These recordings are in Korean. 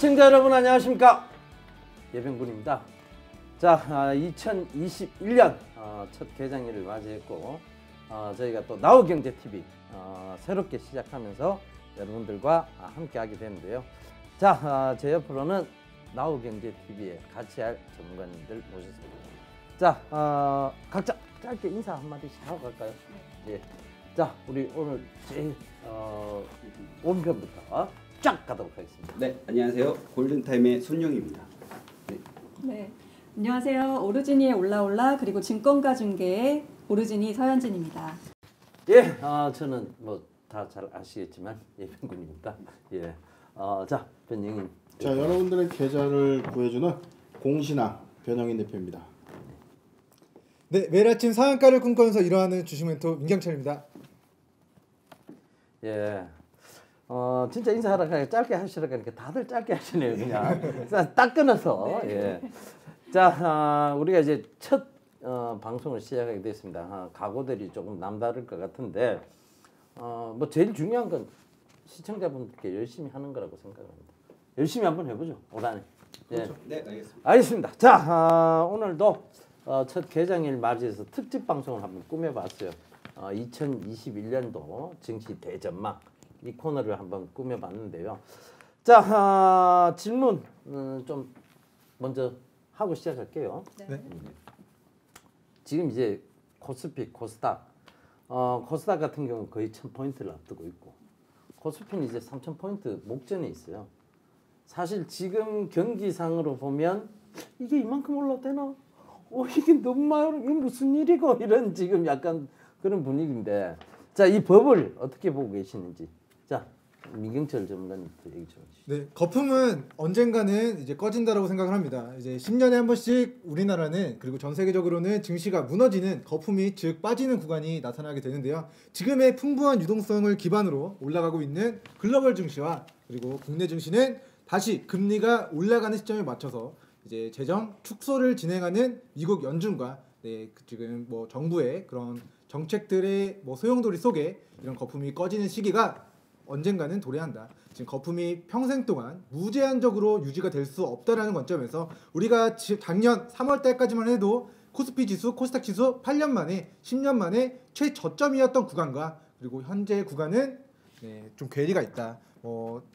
시청자 여러분 안녕하십니까, 예병군입니다. 자, 2021년 첫 개장일을 맞이했고 저희가 또 나우경제TV 새롭게 시작하면서 여러분들과 함께 하게 되는데요. 자, 제 옆으로는 나우경제TV에 같이 할 전문가님들 모셨습니다. 자, 각자 짧게 인사 한마디씩 하고 갈까요? 예. 자, 우리 오늘 제일 원편부터 쫙 가도록 하겠습니다. 네, 안녕하세요. 골든타임의 손용입니다. 네, 안녕하세요. 오르지니의 올라올라 그리고 증권가 중개의 오르지니 서현진입니다. 예, 저는 뭐 다 잘 아시겠지만 예병군입니다. 예, 자, 변영인. 자, 여러분들의 계좌를 구해주는 공신왕 변영인 대표입니다. 네, 매일 아침 상한가를 꿈꾸면서 일어나는 주식멘토 민경철입니다. 예, 진짜 인사하라고 짧게 하시라고 하니까 다들 짧게 하시네요. 그냥 딱 끊어서. 예. 자, 우리가 이제 첫 방송을 시작하게 됐습니다. 각오들이 조금 남다를 것 같은데 뭐 제일 중요한 건 시청자분들께 열심히 하는 거라고 생각합니다. 열심히 한번 해보죠, 올 한해. 그렇죠. 예. 네, 알겠습니다. 알겠습니다. 자, 오늘도 첫 개장일 맞이해서 특집 방송을 한번 꾸며봤어요. 2021년도 증시 대전망 이 코너를 한번 꾸며봤는데요. 자, 질문 좀 먼저 하고 시작할게요. 네. 지금 이제 코스피, 코스닥, 코스닥 같은 경우 거의 1000포인트를 앞두고 있고 코스피는 이제 3000포인트 목전에 있어요. 사실 지금 경기상으로 보면 이게 이만큼 올라도 되나? 이게 너무 많이, 이게 무슨 일이고 이런 지금 약간 그런 분위기인데, 자, 이 법을 어떻게 보고 계시는지, 자, 민경철 전문가님부터 얘기 좀 해주시죠. 네, 거품은 언젠가는 이제 꺼진다라고 생각을 합니다. 이제 10년에 한 번씩 우리나라는 그리고 전 세계적으로는 증시가 무너지는 거품이 즉 빠지는 구간이 나타나게 되는데요. 지금의 풍부한 유동성을 기반으로 올라가고 있는 글로벌 증시와 그리고 국내 증시는 다시 금리가 올라가는 시점에 맞춰서 이제 재정 축소를 진행하는 미국 연준과 지금 뭐 정부의 그런 정책들의 뭐 소용돌이 속에 이런 거품이 꺼지는 시기가 언젠가는 도래한다. 지금 거품이 평생 동안 무제한적으로 유지가 될 수 없다라는 관점에서 우리가 작년 3월 달까지만 해도 코스피 지수, 코스닥 지수 8년 만에 10년 만에 최저점이었던 구간과 그리고 현재 구간은 좀 괴리가 있다.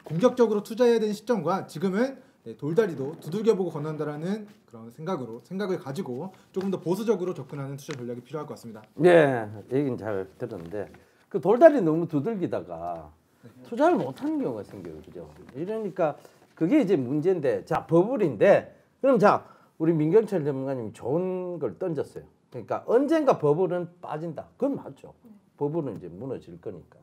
공격적으로 투자해야 되는 시점과 지금은 돌다리도 두들겨보고 건넌다라는 그런 생각을 가지고 조금 더 보수적으로 접근하는 투자 전략이 필요할 것 같습니다. 네, 얘기는 잘 들었는데 그 돌다리 너무 두들기다가 투자를 못하는 경우가 생겨요, 그죠? 이러니까 그게 이제 문제인데, 자, 버블인데, 그럼 자, 우리 민경철 전문가님이 좋은 걸 던졌어요. 그러니까 언젠가 버블은 빠진다. 그건 맞죠. 버블은 이제 무너질 거니까.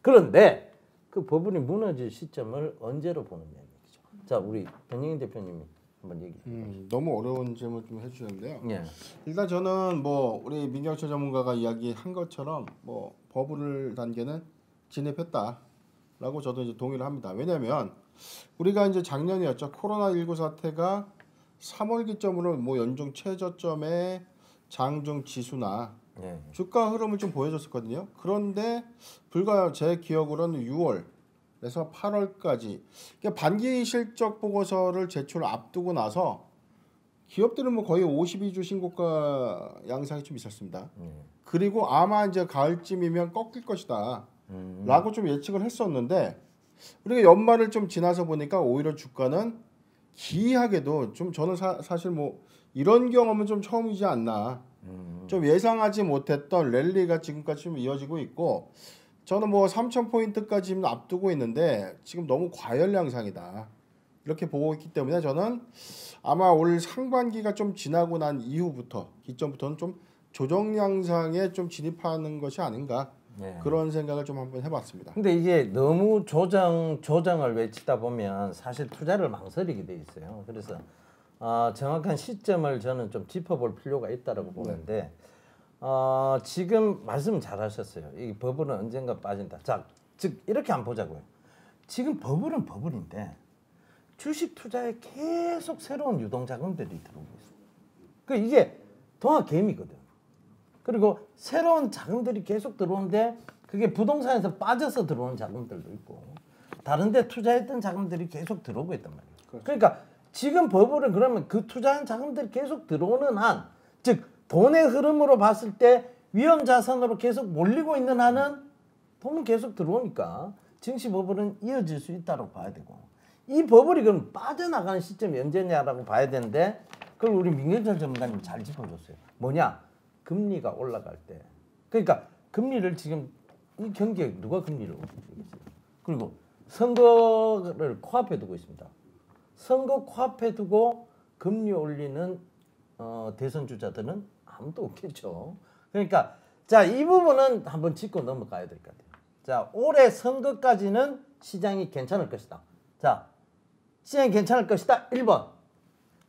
그런데 그 버블이 무너질 시점을 언제로 보느냐 얘기죠. 자, 우리 변영인 대표님이 한번 얘기해 주시죠. 너무 어려운 질문 좀 해주셨는데요. 예. 일단 저는 뭐 우리 민경철 전문가가 이야기한 것처럼 뭐 버블 단계는 진입했다라고 저도 이제 동의를 합니다. 왜냐하면 우리가 이제 작년이었죠. 코로나19 사태가 3월 기점으로 뭐 연중 최저점의 장중 지수나 주가 흐름을 좀 보여줬었거든요. 그런데 불과 제 기억으로는 6월에서 8월까지 반기 실적 보고서를 제출 앞두고 나서 기업들은 뭐 거의 52주 신고가 양상이 좀 있었습니다. 그리고 아마 이제 가을쯤이면 꺾일 것이다 라고 좀 예측을 했었는데 우리가 연말을 좀 지나서 보니까 오히려 주가는 기이하게도 좀 저는 사실 뭐 이런 경험은 좀 처음이지 않나, 좀 예상하지 못했던 랠리가 지금까지 좀 이어지고 있고, 저는 뭐 3,000포인트까지 지금 앞두고 있는데 지금 너무 과열 양상이다 이렇게 보고 있기 때문에 저는 아마 올 상반기가 좀 지나고 난 이후부터 기점부터는 좀 조정 양상에 좀 진입하는 것이 아닌가, 그런 생각을 좀 한번 해봤습니다. 근데 이게 너무 조정을 외치다 보면 사실 투자를 망설이게 돼 있어요. 그래서 정확한 시점을 저는 좀 짚어볼 필요가 있다라고 보는데, 지금 말씀 잘하셨어요. 이 버블은 언젠가 빠진다. 자, 즉 이렇게 한번 보자고요. 지금 버블은 버블인데 주식 투자에 계속 새로운 유동 자금들이 들어오고 있어요. 그 이게 동학 개미거든. 그리고 새로운 자금들이 계속 들어오는데 그게 부동산에서 빠져서 들어오는 자금들도 있고 다른 데 투자했던 자금들이 계속 들어오고 있단 말이에요. 그렇죠. 그러니까 지금 버블은 그러면 그 투자한 자금들이 계속 들어오는 한, 즉 돈의 흐름으로 봤을 때 위험 자산으로 계속 몰리고 있는 한은 돈은 계속 들어오니까 증시 버블은 이어질 수 있다고 봐야 되고, 이 버블이 그럼 빠져나가는 시점이 언제냐라고 봐야 되는데, 그걸 우리 민경철 전문가님 잘 짚어줬어요. 뭐냐? 금리가 올라갈 때. 그러니까 금리를 지금 이 경기에 누가 금리를 올리겠어요? 그리고 선거를 코앞에 두고 있습니다. 선거 코앞에 두고 금리 올리는 대선 주자들은 아무도 없겠죠. 그러니까 자, 이 부분은 한번 짚고 넘어가야 될 것 같아요. 자, 올해 선거까지는 시장이 괜찮을 것이다. 자, 시장이 괜찮을 것이다. 1번.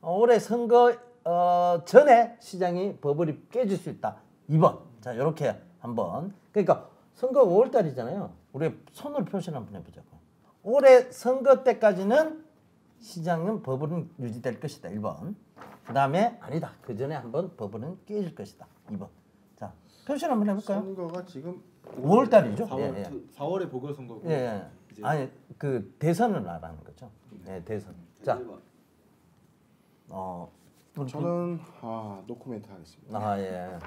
올해 선거 전에 시장이 버블이 깨질 수 있다. 2번. 자, 이렇게 한번. 그러니까 선거가 5월 달이잖아요. 우리 손으로 표시를 한번 해보자고. 올해 선거 때까지는 시장은 버블은 유지될 것이다. 1번. 그 다음에 아니다. 그 전에 한번 버블은 깨질 것이다. 2번. 자, 표시를 한번 해볼까요? 선거가 지금 5월 달이죠. 4월, 예, 예. 4월에 보궐선거고. 예, 예. 이제 아니 그 대선을 말하는 거죠. 네, 대선. 자, 저는 노코멘트 하겠습니다. 아 예.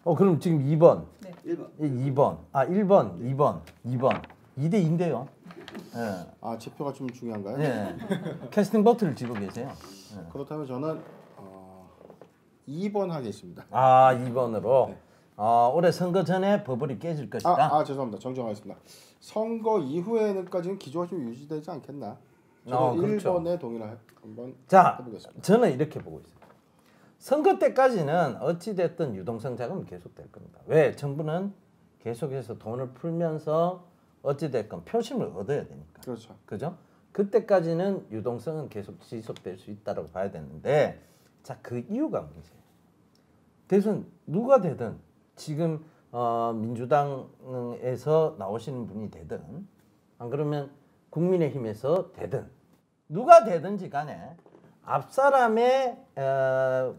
그럼 지금 2번, 네. 1번. 2번, 1번, 2번, 2번, 2대 2인데요. 예, 제표가 좀 중요한가요? 예. 캐스팅 버튼을 쥐고 계세요. 예. 그렇다면 저는 2번 하겠습니다. 2번으로. 올해 선거 전에 버블이 깨질 것이다. 죄송합니다. 정정하겠습니다. 선거 이후에는까지는 기조가 좀 유지되지 않겠나? 저는 그렇죠. 1번에 동의를 한번 자, 해보겠습니다. 저는 이렇게 보고 있어요. 선거 때까지는 어찌됐든 유동성 자금은 계속될 겁니다. 왜? 정부는 계속해서 돈을 풀면서 어찌됐건 표심을 얻어야 되니까. 그렇죠. 그죠? 그때까지는 유동성은 계속 지속될 수 있다고 봐야 되는데, 자, 그 이유가 문제예요. 대선 누가 되든 지금 민주당에서 나오시는 분이 되든, 안 그러면 국민의힘에서 되든 누가 되든지 간에 앞사람의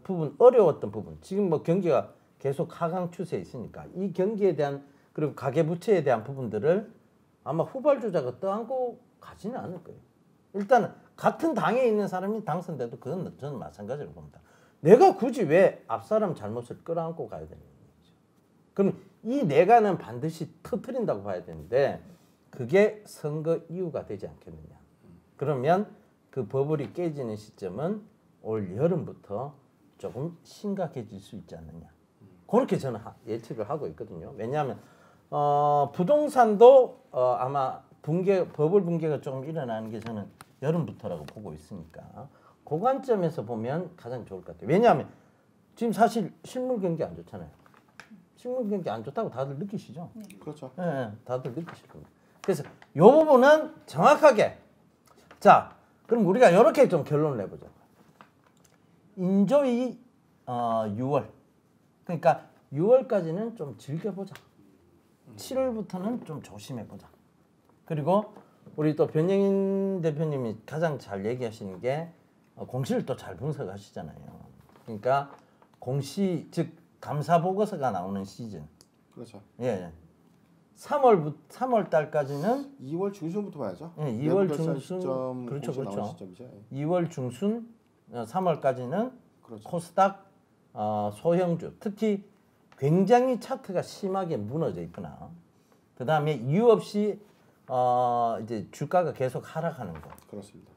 부분, 어려웠던 부분, 지금 뭐 경기가 계속 하강 추세에 있으니까 이 경기에 대한, 그리고 가계부채에 대한 부분들을 아마 후발주자가 떠안고 가지는 않을 거예요. 일단은 같은 당에 있는 사람이 당선돼도 그건 저는 마찬가지로 봅니다. 내가 굳이 왜 앞사람 잘못을 끌어안고 가야 되는 거죠? 그럼 이 내가는 반드시 터뜨린다고 봐야 되는데, 그게 선거 이유가 되지 않겠느냐. 그러면 그 버블이 깨지는 시점은 올 여름부터 조금 심각해질 수 있지 않느냐. 그렇게 저는 예측을 하고 있거든요. 왜냐하면 부동산도 아마 버블 붕괴가 조금 일어나는 게 저는 여름부터라고 보고 있으니까 그 관점에서 보면 가장 좋을 것 같아요. 왜냐하면 지금 사실 실물 경기 안 좋잖아요. 실물 경기 안 좋다고 다들 느끼시죠? 그렇죠. 네, 다들 느끼실 겁니다. 그래서 이 부분은 정확하게, 자, 그럼 우리가 이렇게 좀 결론을 내보자. 인조이 6월, 그러니까 6월까지는 좀 즐겨보자. 7월부터는 좀 조심해보자. 그리고 우리 또 변영인 대표님이 가장 잘 얘기하시는 게 공시를 또 잘 분석하시잖아요. 그러니까 공시, 즉 감사 보고서가 나오는 시즌. 그렇죠. 예. 3월 달까지는 2월 중순부터 봐야죠. 예, 2월 내부 결산 중순, 시점, 그렇죠, 공시 나오는 그렇죠. 시점이죠. 예. 2월 중순, 3월까지는 그렇죠. 코스닥 소형주, 특히 굉장히 차트가 심하게 무너져 있거나, 그 다음에 이유 없이 이제 주가가 계속 하락하는 거, 그렇습니다.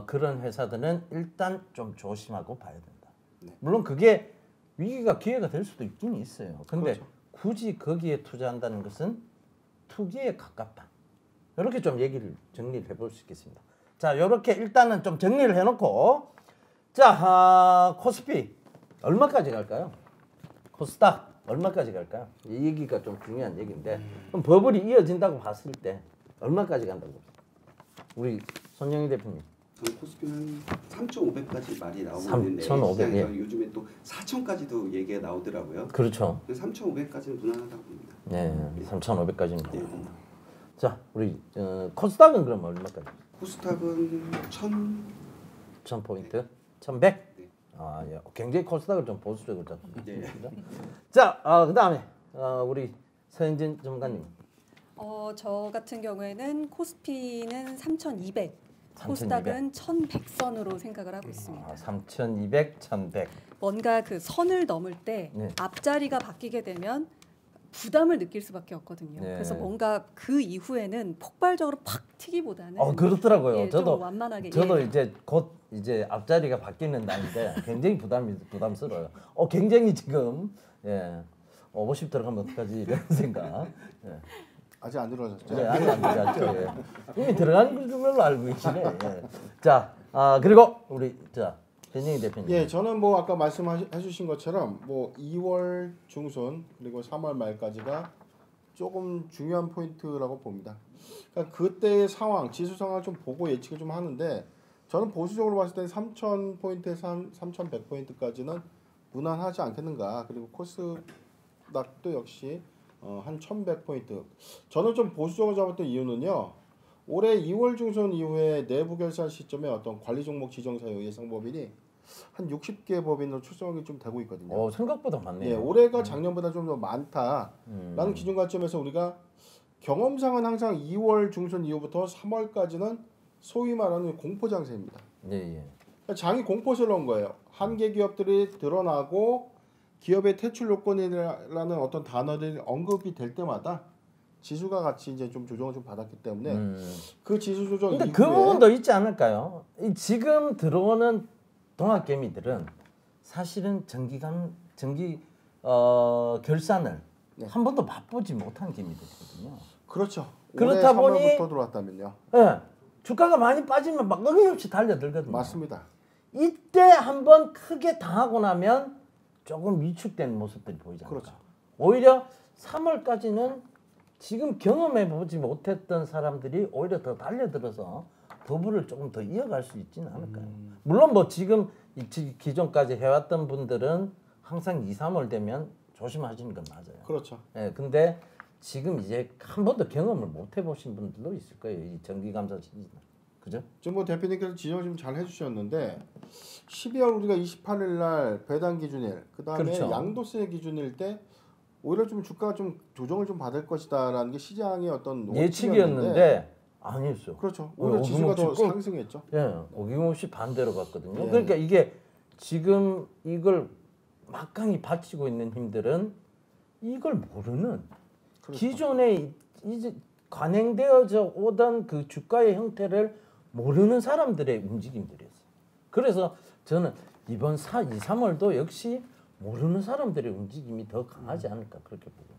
그런 회사들은 일단 좀 조심하고 봐야 된다. 네. 물론 그게 위기가 기회가 될 수도 있긴 있어요. 근데 그렇죠. 굳이 거기에 투자한다는 것은 투기에 가깝다. 이렇게 좀 얘기를 정리를 해볼 수 있겠습니다. 자, 이렇게 일단은 좀 정리를 해놓고, 자, 코스피 얼마까지 갈까요? 코스닥 얼마까지 갈까요? 이 얘기가 좀 중요한 얘기인데, 그럼 버블이 이어진다고 봤을 때 얼마까지 간다고? 우리 손영희 대표님. 저는 코스피는 3,500까지 말이 나오고 3,500, 있는데 예. 요즘에 또 4,000까지도 얘기가 나오더라고요. 그렇죠. 3,500까지는 무난하다고 봅니다. 네, 3,500까지는. 네. 자, 우리 코스닥은 그럼 얼마까지? 코스닥은 1,000포인트? 1,100? 네. 예. 굉장히 코스닥을 좀 보수적으로 잡고 네. 있습니다. 자, 그다음에 우리 서현진 전문가님. 저 같은 경우에는 코스피는 3,200 코스닥은 1,100선으로 생각을 하고 있습니다. 3,200, 1,100. 뭔가 그 선을 넘을 때 네. 앞자리가 바뀌게 되면 부담을 느낄 수밖에 없거든요. 네. 그래서 뭔가 그 이후에는 폭발적으로 팍 튀기보다는 그렇더라고요. 예, 저도 좀 완만하게 저도 예. 이제 곧 이제 앞자리가 바뀌는 날인데 굉장히 부담스러워요. 굉장히 지금 50 들어가면 어떡하지 이런 생각. 예. 아직 안 들어졌죠. 네, 아직 안 들어갔죠. 예. 이미 들어간 걸로 알고 계시네. 예. 자, 그리고 우리 변영희 대표님. 예, 저는 뭐 아까 말씀해주신 것처럼 뭐 2월 중순 그리고 3월 말까지가 조금 중요한 포인트라고 봅니다. 그러니까 그때의 상황, 지수 상황을 좀 보고 예측을 좀 하는데 저는 보수적으로 봤을 때는 3,000포인트에서 3,100포인트까지는 무난하지 않겠는가. 그리고 코스닥도 역시 한 1,100포인트. 저는 좀 보수적으로 잡았던 이유는요. 올해 2월 중순 이후에 내부 결산 시점에 어떤 관리 종목 지정 사유 예상 법인이 한 60개 법인으로 추정이 좀 되고 있거든요. 생각보다 많네요. 예, 올해가 작년보다 좀 더 많다라는 기준 관점에서 우리가 경험상은 항상 2월 중순 이후부터 3월까지는 소위 말하는 공포 장세입니다. 예. 그러니까 장이 공포스러운 거예요. 한계 기업들이 드러나고 기업의 퇴출 요건이라는 어떤 단어들이 언급이 될 때마다 지수가 같이 이제 좀 조정을 좀 받았기 때문에 그 지수 조정 근데 이후에 그 부분도 있지 않을까요? 지금 들어오는 동학개미들은 사실은 정기 결산을 한 번도 맛보지 못한 개미들이거든요. 그렇죠. 그렇다 올해 보니 3월부터 들어왔다면요. 예, 주가가 많이 빠지면 막 어김없이 달려들거든요. 맞습니다. 이때 한번 크게 당하고 나면 조금 위축된 모습들이 보이지 않을까. 그렇죠. 오히려 3월까지는 지금 경험해 보지 못했던 사람들이 오히려 더 달려들어서 버블을 조금 더 이어갈 수 있지는 않을까요? 물론 뭐 지금 기존까지 해왔던 분들은 항상 2, 3월 되면 조심하시는 건 맞아요. 그렇죠. 예, 근데 지금 이제 한 번도 경험을 못 해보신 분들도 있을 거예요. 이 정기감사 시즌. 그죠? 지금 뭐 대표님께서 지적을 좀 잘 해주셨는데 12월 우리가 28일 날 배당 기준일, 그 다음에 그렇죠. 양도세 기준일 때 오히려 좀 주가가 좀 조정을 좀 받을 것이다라는 게 시장의 어떤 예측이었는데 아니었어. 그렇죠. 오히려 지수가 더 상승했죠. 예, 어김없이 반대로 갔거든요. 예. 그러니까 이게 지금 이걸 막강히 바치고 있는 힘들은 이걸 모르는 그렇죠. 기존에 이제 관행되어져 오던 그 주가의 형태를 모르는 사람들의 움직임들이었어요. 그래서 저는 이번 2, 3월도 역시 모르는 사람들의 움직임이 더 강하지 않을까 그렇게 보고.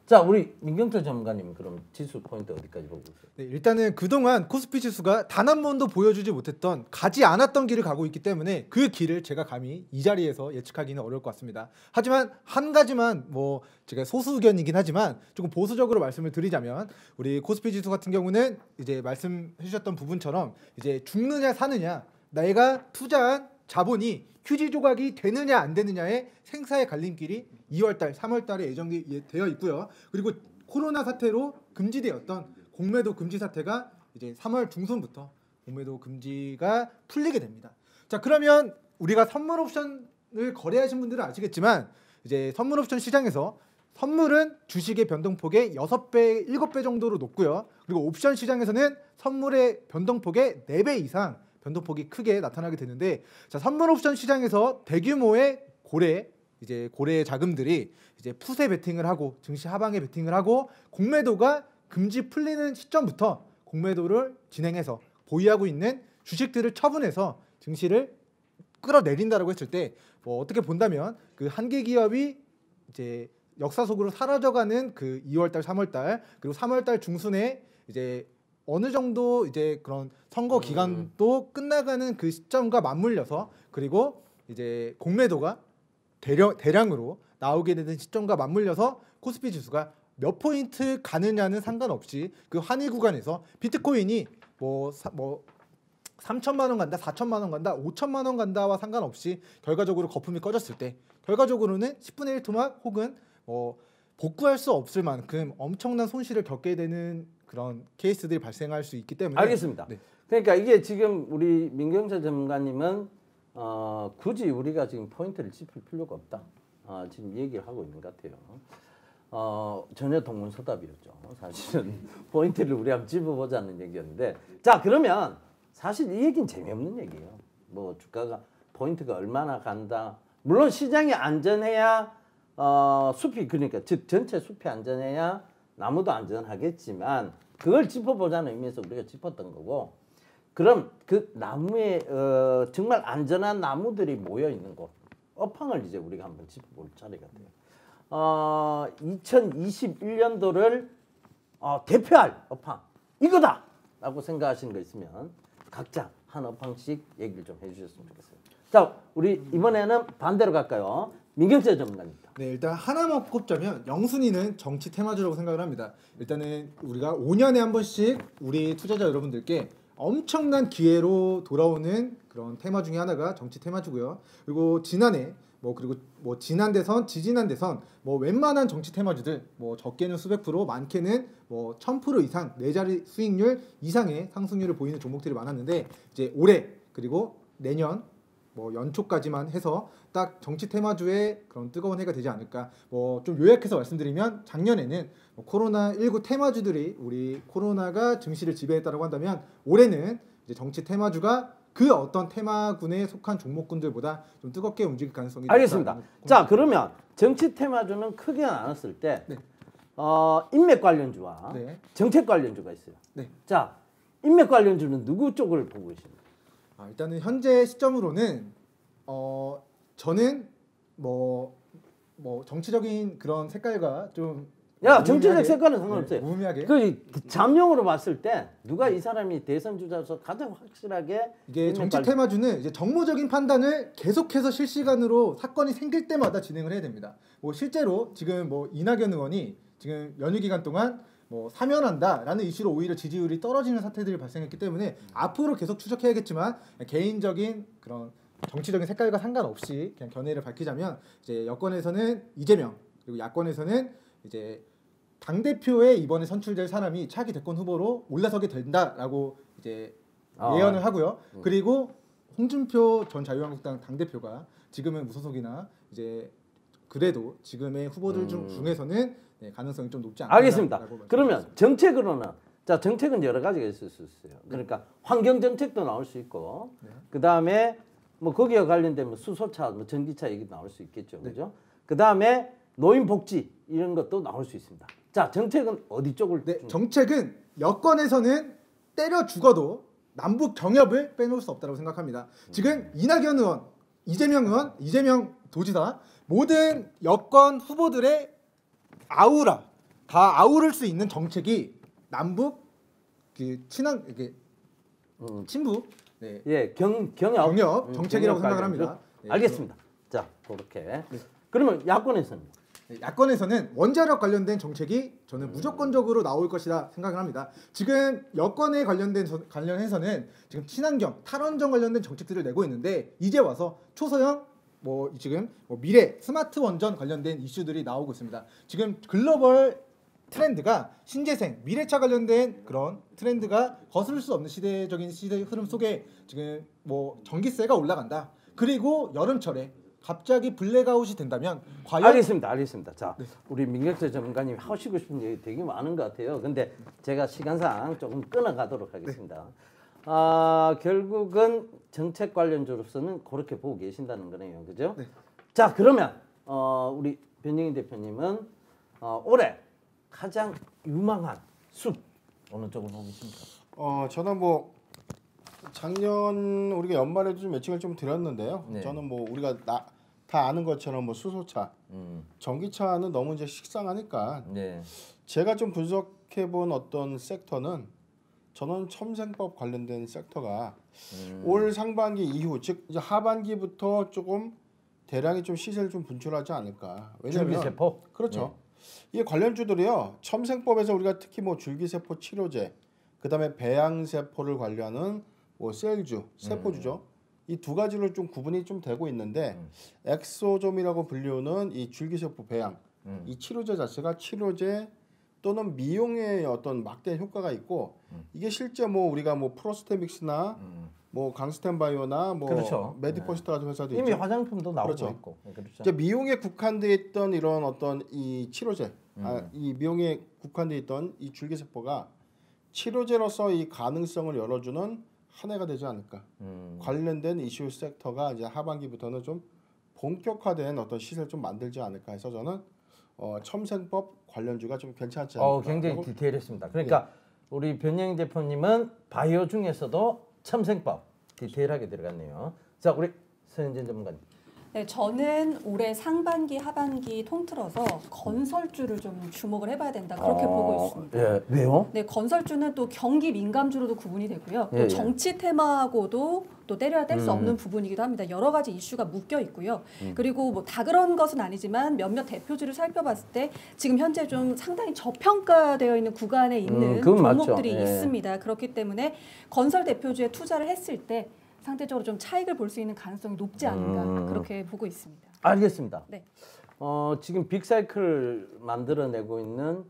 자, 우리 민경철 전문가님 그럼 지수 포인트 어디까지 보고 있어요? 네, 일단은 그동안 코스피 지수가 단 한 번도 보여주지 못했던 가지 않았던 길을 가고 있기 때문에 그 길을 제가 감히 이 자리에서 예측하기는 어려울 것 같습니다. 하지만 한 가지만 뭐 제가 소수 의견이긴 하지만 조금 보수적으로 말씀을 드리자면 우리 코스피 지수 같은 경우는 이제 말씀해 주셨던 부분처럼 이제 죽느냐 사느냐 내가 투자한 자본이 휴지 조각이 되느냐 안 되느냐의 생사의 갈림길이 2월달, 3월달에 예정되어 있고요. 그리고 코로나 사태로 금지되었던 공매도 금지 사태가 이제 3월 중순부터 공매도 금지가 풀리게 됩니다. 자, 그러면 우리가 선물 옵션을 거래하신 분들은 아시겠지만 이제 선물 옵션 시장에서 선물은 주식의 변동폭의 6배, 7배 정도로 높고요. 그리고 옵션 시장에서는 선물의 변동폭의 4배 이상 변동폭이 크게 나타나게 되는데, 자, 선물 옵션 시장에서 대규모의 고래 자금들이 이제 푸세 베팅을 하고 증시 하방에 베팅을 하고 공매도가 금지 풀리는 시점부터 공매도를 진행해서 보유하고 있는 주식들을 처분해서 증시를 끌어내린다라고 했을 때 뭐 어떻게 본다면 그 한계 기업이 이제 역사 속으로 사라져가는 그 2월달, 3월달 그리고 3월달 중순에 이제 어느 정도 이제 그런 선거 기간도 끝나가는 그 시점과 맞물려서 그리고 이제 공매도가 대량으로 나오게 되는 시점과 맞물려서 코스피 지수가 몇 포인트 가느냐는 상관없이 그 한일 구간에서 비트코인이 뭐 3천만 원 간다, 4천만 원 간다, 5천만 원 간다와 상관없이 결과적으로 거품이 꺼졌을 때 결과적으로는 10분의 1 토막 혹은 복구할 수 없을 만큼 엄청난 손실을 겪게 되는 그런 케이스들이 발생할 수 있기 때문에 알겠습니다. 네. 그러니까 이게 지금 우리 민경철 전문가님은 굳이 우리가 지금 포인트를 짚을 필요가 없다. 지금 얘기를 하고 있는 것 같아요. 전혀 동문서답이었죠. 사실은 포인트를 우리 한번 짚어보자는 얘기였는데, 자, 그러면 사실 이 얘기는 재미없는 얘기예요. 뭐 주가가 포인트가 얼마나 간다. 물론 시장이 안전해야 숲이 그러니까 즉 전체 숲이 안전해야 나무도 안전하겠지만 그걸 짚어보자는 의미에서 우리가 짚었던 거고 그럼 그 나무에 정말 안전한 나무들이 모여 있는 곳 업황을 이제 우리가 한번 짚어볼 차례가 돼요. 2021년도를 대표할 업황 이거다라고 생각하시는 거 있으면 각자 한 업황씩 얘기를 좀 해주셨으면 좋겠어요. 자, 우리 이번에는 반대로 갈까요? 민경재 전문가입니다. 네, 일단 하나만 꼽자면 영순이는 정치 테마주라고 생각을 합니다. 일단은 우리가 5년에 한 번씩 우리 투자자 여러분들께 엄청난 기회로 돌아오는 그런 테마 중에 하나가 정치 테마주고요. 그리고 지난해 그리고 지난 대선, 지지난 대선 웬만한 정치 테마주들 적게는 수백 프로, 많게는 1000% 이상, 4자리 수익률 이상의 상승률을 보이는 종목들이 많았는데 이제 올해 그리고 내년 연초까지만 해서 딱 정치 테마주의 그런 뜨거운 해가 되지 않을까. 좀 요약해서 말씀드리면 작년에는 코로나19 테마주들이 우리 코로나가 증시를 지배했다고 한다면 올해는 이제 정치 테마주가 그 어떤 테마군에 속한 종목군들보다 좀 뜨겁게 움직일 가능성이 알겠습니다. 자, 그러면 정치 테마주는 크게 나눴을 때 네. 인맥 관련주와 네. 정책 관련주가 있어요. 네. 자, 인맥 관련주는 누구 쪽을 보고 계십니까? 일단은 현재 시점으로는 저는 정치적인 그런 색깔과 좀 정치적 색깔은 상관없어요. 무의미하게 그 잠룡으로 봤을 때 누가 이 사람이 대선 주자로서 가장 확실하게 이게 정치 테마주는 이제 정무적인 판단을 계속해서 실시간으로 사건이 생길 때마다 진행을 해야 됩니다. 실제로 지금 이낙연 의원이 지금 연휴 기간 동안 사면한다라는 이슈로 오히려 지지율이 떨어지는 사태들이 발생했기 때문에 앞으로 계속 추적해야겠지만 개인적인 그런 정치적인 색깔과 상관없이 그냥 견해를 밝히자면 이제 여권에서는 이재명 그리고 야권에서는 이제 당 대표에 이번에 선출될 사람이 차기 대권 후보로 올라서게 된다라고 이제 예언을 하고요. 그리고 홍준표 전 자유한국당 당 대표가 지금은 무소속이나 이제 그래도 지금의 후보들 중에서는 가능성이 좀 높지 않다. 알겠습니다. 그러면 정책으로는 정책은 여러 가지가 있을 수 있어요. 그러니까 환경 정책도 나올 수 있고, 그 다음에 거기에 관련된 수소차, 전기차 얘기 나올 수 있겠죠, 그죠? 그 다음에 노인 복지 이런 것도 나올 수 있습니다. 자, 정책은 어디 쪽을? 정책은 여권에서는 때려 죽어도 남북 경협을 빼놓을 수 없다고 생각합니다. 지금 이낙연 의원, 이재명 의원, 이재명 도지사 모든 여권 후보들의 아우라 다 아우를 수 있는 정책이 남북 친한 친북 경협 정책이라고 생각을 합니다. 알겠습니다. 자, 그렇게 그러면 야권에서는? 야권에서는 원자력 관련된 정책이 저는 무조건적으로 나올 것이라 생각을 합니다. 지금 여권에 관련해서는 지금 친환경, 탈원전 관련된 정책들을 내고 있는데 이제 와서 초소형 지금 미래 스마트 원전 관련된 이슈들이 나오고 있습니다. 지금 글로벌 트렌드가 신재생, 미래차 관련된 그런 트렌드가 거스를 수 없는 시대적인 시대 흐름 속에 지금 전기세가 올라간다. 그리고 여름철에 갑자기 블랙아웃이 된다면 과연 알겠습니다. 자, 우리 민경재 전문가님 하시고 싶은 얘기 되게 많은 것 같아요. 근데 제가 시간상 조금 끊어가도록 하겠습니다. 결국은 정책 관련주로서는 그렇게 보고 계신다는 거네요, 그죠? 자, 그러면 우리 변영인 대표님은 올해 가장 유망한 숲 어느 쪽을 보고 계십니까? 저는 작년 우리가 연말에도 좀 매칭을 좀 드렸는데요. 저는 우리가 다 아는 것처럼 수소차, 전기차는 너무 이제 식상하니까 제가 좀 분석해본 어떤 섹터는 저는 첨생법 관련된 섹터가 올 상반기 이후 즉 이제 하반기부터 조금 대량이 좀 시세를 좀 분출하지 않을까. 왜냐면 줄기세포? 그렇죠. 이 관련주들이요. 첨생법에서 우리가 특히 줄기세포 치료제, 그다음에 배양세포를 관련한 셀주, 세포주죠. 이 두 가지로 좀 구분이 좀 되고 있는데 엑소점이라고 불리우는 이 줄기세포 배양, 이 치료제 자체가 치료제 또는 미용의 어떤 막대한 효과가 있고 이게 실제 우리가 프로스테믹스나 강스텐바이오나 그렇죠. 메디포스트 같은 회사도 이미 있죠. 화장품도 나오고 그렇죠. 있고. 그렇죠. 이제 미용에 국한돼 있던 이런 어떤 이 치료제, 이 미용에 국한돼 있던 이 줄기세포가 치료제로서 이 가능성을 열어주는 한 해가 되지 않을까. 관련된 이슈 섹터가 이제 하반기부터는 좀 본격화된 어떤 시세를 좀 만들지 않을까 해서 저는 첨생법 관련주가 좀 괜찮지 않을까. 굉장히 디테일했습니다. 그러니까 우리 변영희 대표님은 바이오 중에서도 첨생법 디테일하게 들어갔네요. 자, 우리 서현진 전문가님. 네, 저는 올해 상반기, 하반기 통틀어서 건설주를 좀 주목을 해봐야 된다 그렇게 보고 있습니다. 예, 왜요? 네, 건설주는 또 경기 민감주로도 구분이 되고요. 또 예, 예. 정치 테마하고도 또 때려야 뗄 수 없는 부분이기도 합니다. 여러 가지 이슈가 묶여 있고요. 그리고 뭐 다 그런 것은 아니지만 몇몇 대표주를 살펴봤을 때 지금 현재 좀 상당히 저평가되어 있는 구간에 있는 그건 맞죠. 종목들이 예. 있습니다. 그렇기 때문에 건설 대표주에 투자를 했을 때 상대적으로 좀 차익을 볼 수 있는 가능성이 높지 않은가 그렇게 보고 있습니다. 알겠습니다. 네. 지금 빅사이클 만들어내고 있는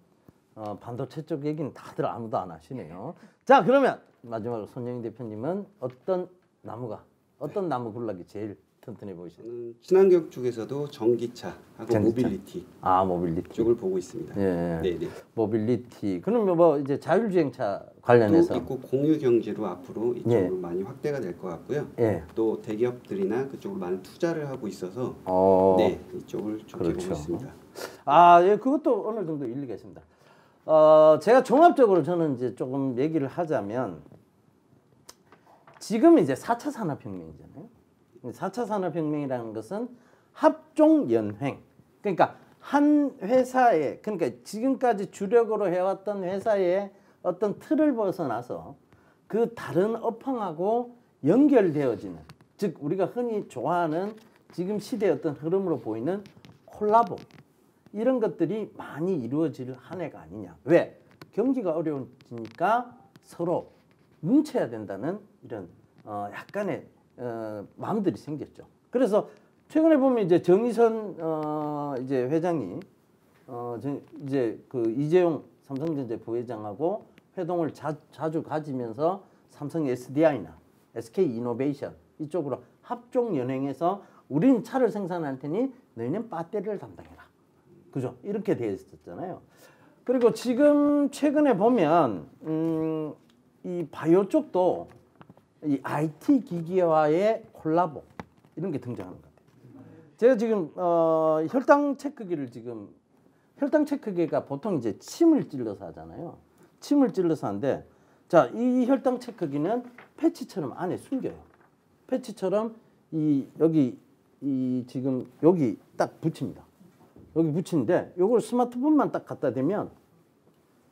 반도체 쪽 얘기는 다들 아무도 안 하시네요. 자, 그러면 마지막으로 손영희 대표님은 어떤 나무 군락이 제일 튼튼해 보이시나요? 저는 친환경 쪽에서도 전기차하고 전기차. 모빌리티 모빌리티 쪽을 보고 있습니다. 예. 네네. 모빌리티. 그러면 뭐 이제 자율주행차 관련해서 또 있고 공유 경제로 앞으로 이쪽으로 예. 많이 확대가 될 것 같고요. 예. 또 대기업들이나 그쪽으로 많은 투자를 하고 있어서 네 이쪽을 좋게 그렇죠. 보고 있습니다. 예, 그것도 어느 정도 일리가 있습니다. 제가 종합적으로 저는 이제 조금 얘기를 하자면 지금 이제 4차 산업혁명이잖아요. 4차 산업혁명이라는 것은 합종연횡. 그러니까 한 회사에, 그러니까 지금까지 주력으로 해왔던 회사의 어떤 틀을 벗어나서 그 다른 업황하고 연결되어지는, 즉 우리가 흔히 좋아하는 지금 시대의 어떤 흐름으로 보이는 콜라보, 이런 것들이 많이 이루어질 한 해가 아니냐. 왜? 경기가 어려워지니까 서로 뭉쳐야 된다는 이런 약간의 마음들이 생겼죠. 그래서 최근에 보면 이제 정의선 이제 회장이 이제 그 이재용 삼성전자 부회장하고 회동을 자주 가지면서 삼성 SDI나 SK 이노베이션 이쪽으로 합종 연행해서 우리는 차를 생산할 테니 너희는 배터리를 담당해라. 그죠? 이렇게 되어 있었잖아요. 그리고 지금 최근에 보면 이 바이오 쪽도 이 IT 기기와의 콜라보 이런 게 등장하는 것 같아요. 제가 지금 혈당 체크기가 보통 이제 침을 찔러서 하잖아요. 침을 찔러서 하는데, 자, 이 혈당 체크기는 패치처럼 안에 숨겨요. 패치처럼 여기 지금 여기 딱 붙입니다. 여기 붙이는데 요걸 스마트폰만 딱 갖다 대면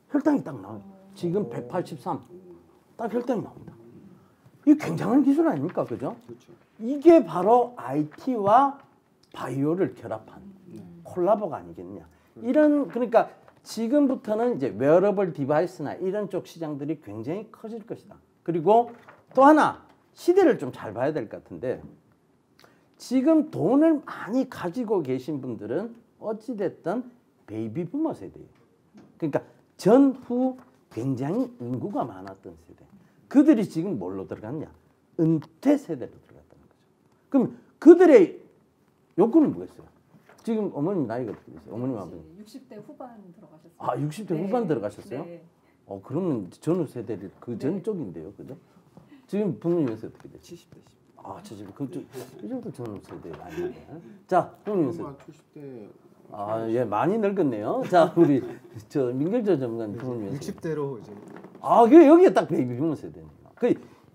혈당이 딱 나와요. 지금 183. 딱 혈당이 나옵니다. 이게 굉장한 기술 아닙니까? 그죠? 그렇죠. 이게 바로 IT와 바이오를 결합한 콜라보가 아니겠냐. 그러니까 지금부터는 이제 웨어러블 디바이스나 이런 쪽 시장들이 굉장히 커질 것이다. 그리고 또 하나 시대를 좀 잘 봐야 될 것 같은데, 지금 돈을 많이 가지고 계신 분들은 어찌됐든 베이비 부머 세대예요. 그러니까 전후 굉장히 인구가 많았던 세대. 그들이 지금 뭘로 들어갔냐? 은퇴 세대로 들어갔다는 거죠. 그럼 그들의 욕구는 뭐겠어요? 지금 어머님 나이가 어떻게 되세요? 어머님 아버님? 60대 후반 들어가셨어요. 60대 후반 들어가셨어요? 네. 그러면 전후 세대를 그 전 쪽인데요, 그죠? 지금 부모님 연세 어떻게 되세요? 70대. 70. 그쪽 이 정도 전후 세대 아닌데. 자, 부모님 연세. 70대. 예, 많이 늙었네요. 자, 우리 민결저 전문가님 부모님 연세. 60대로 이제 여기에 딱 베이비 부모 세대네요.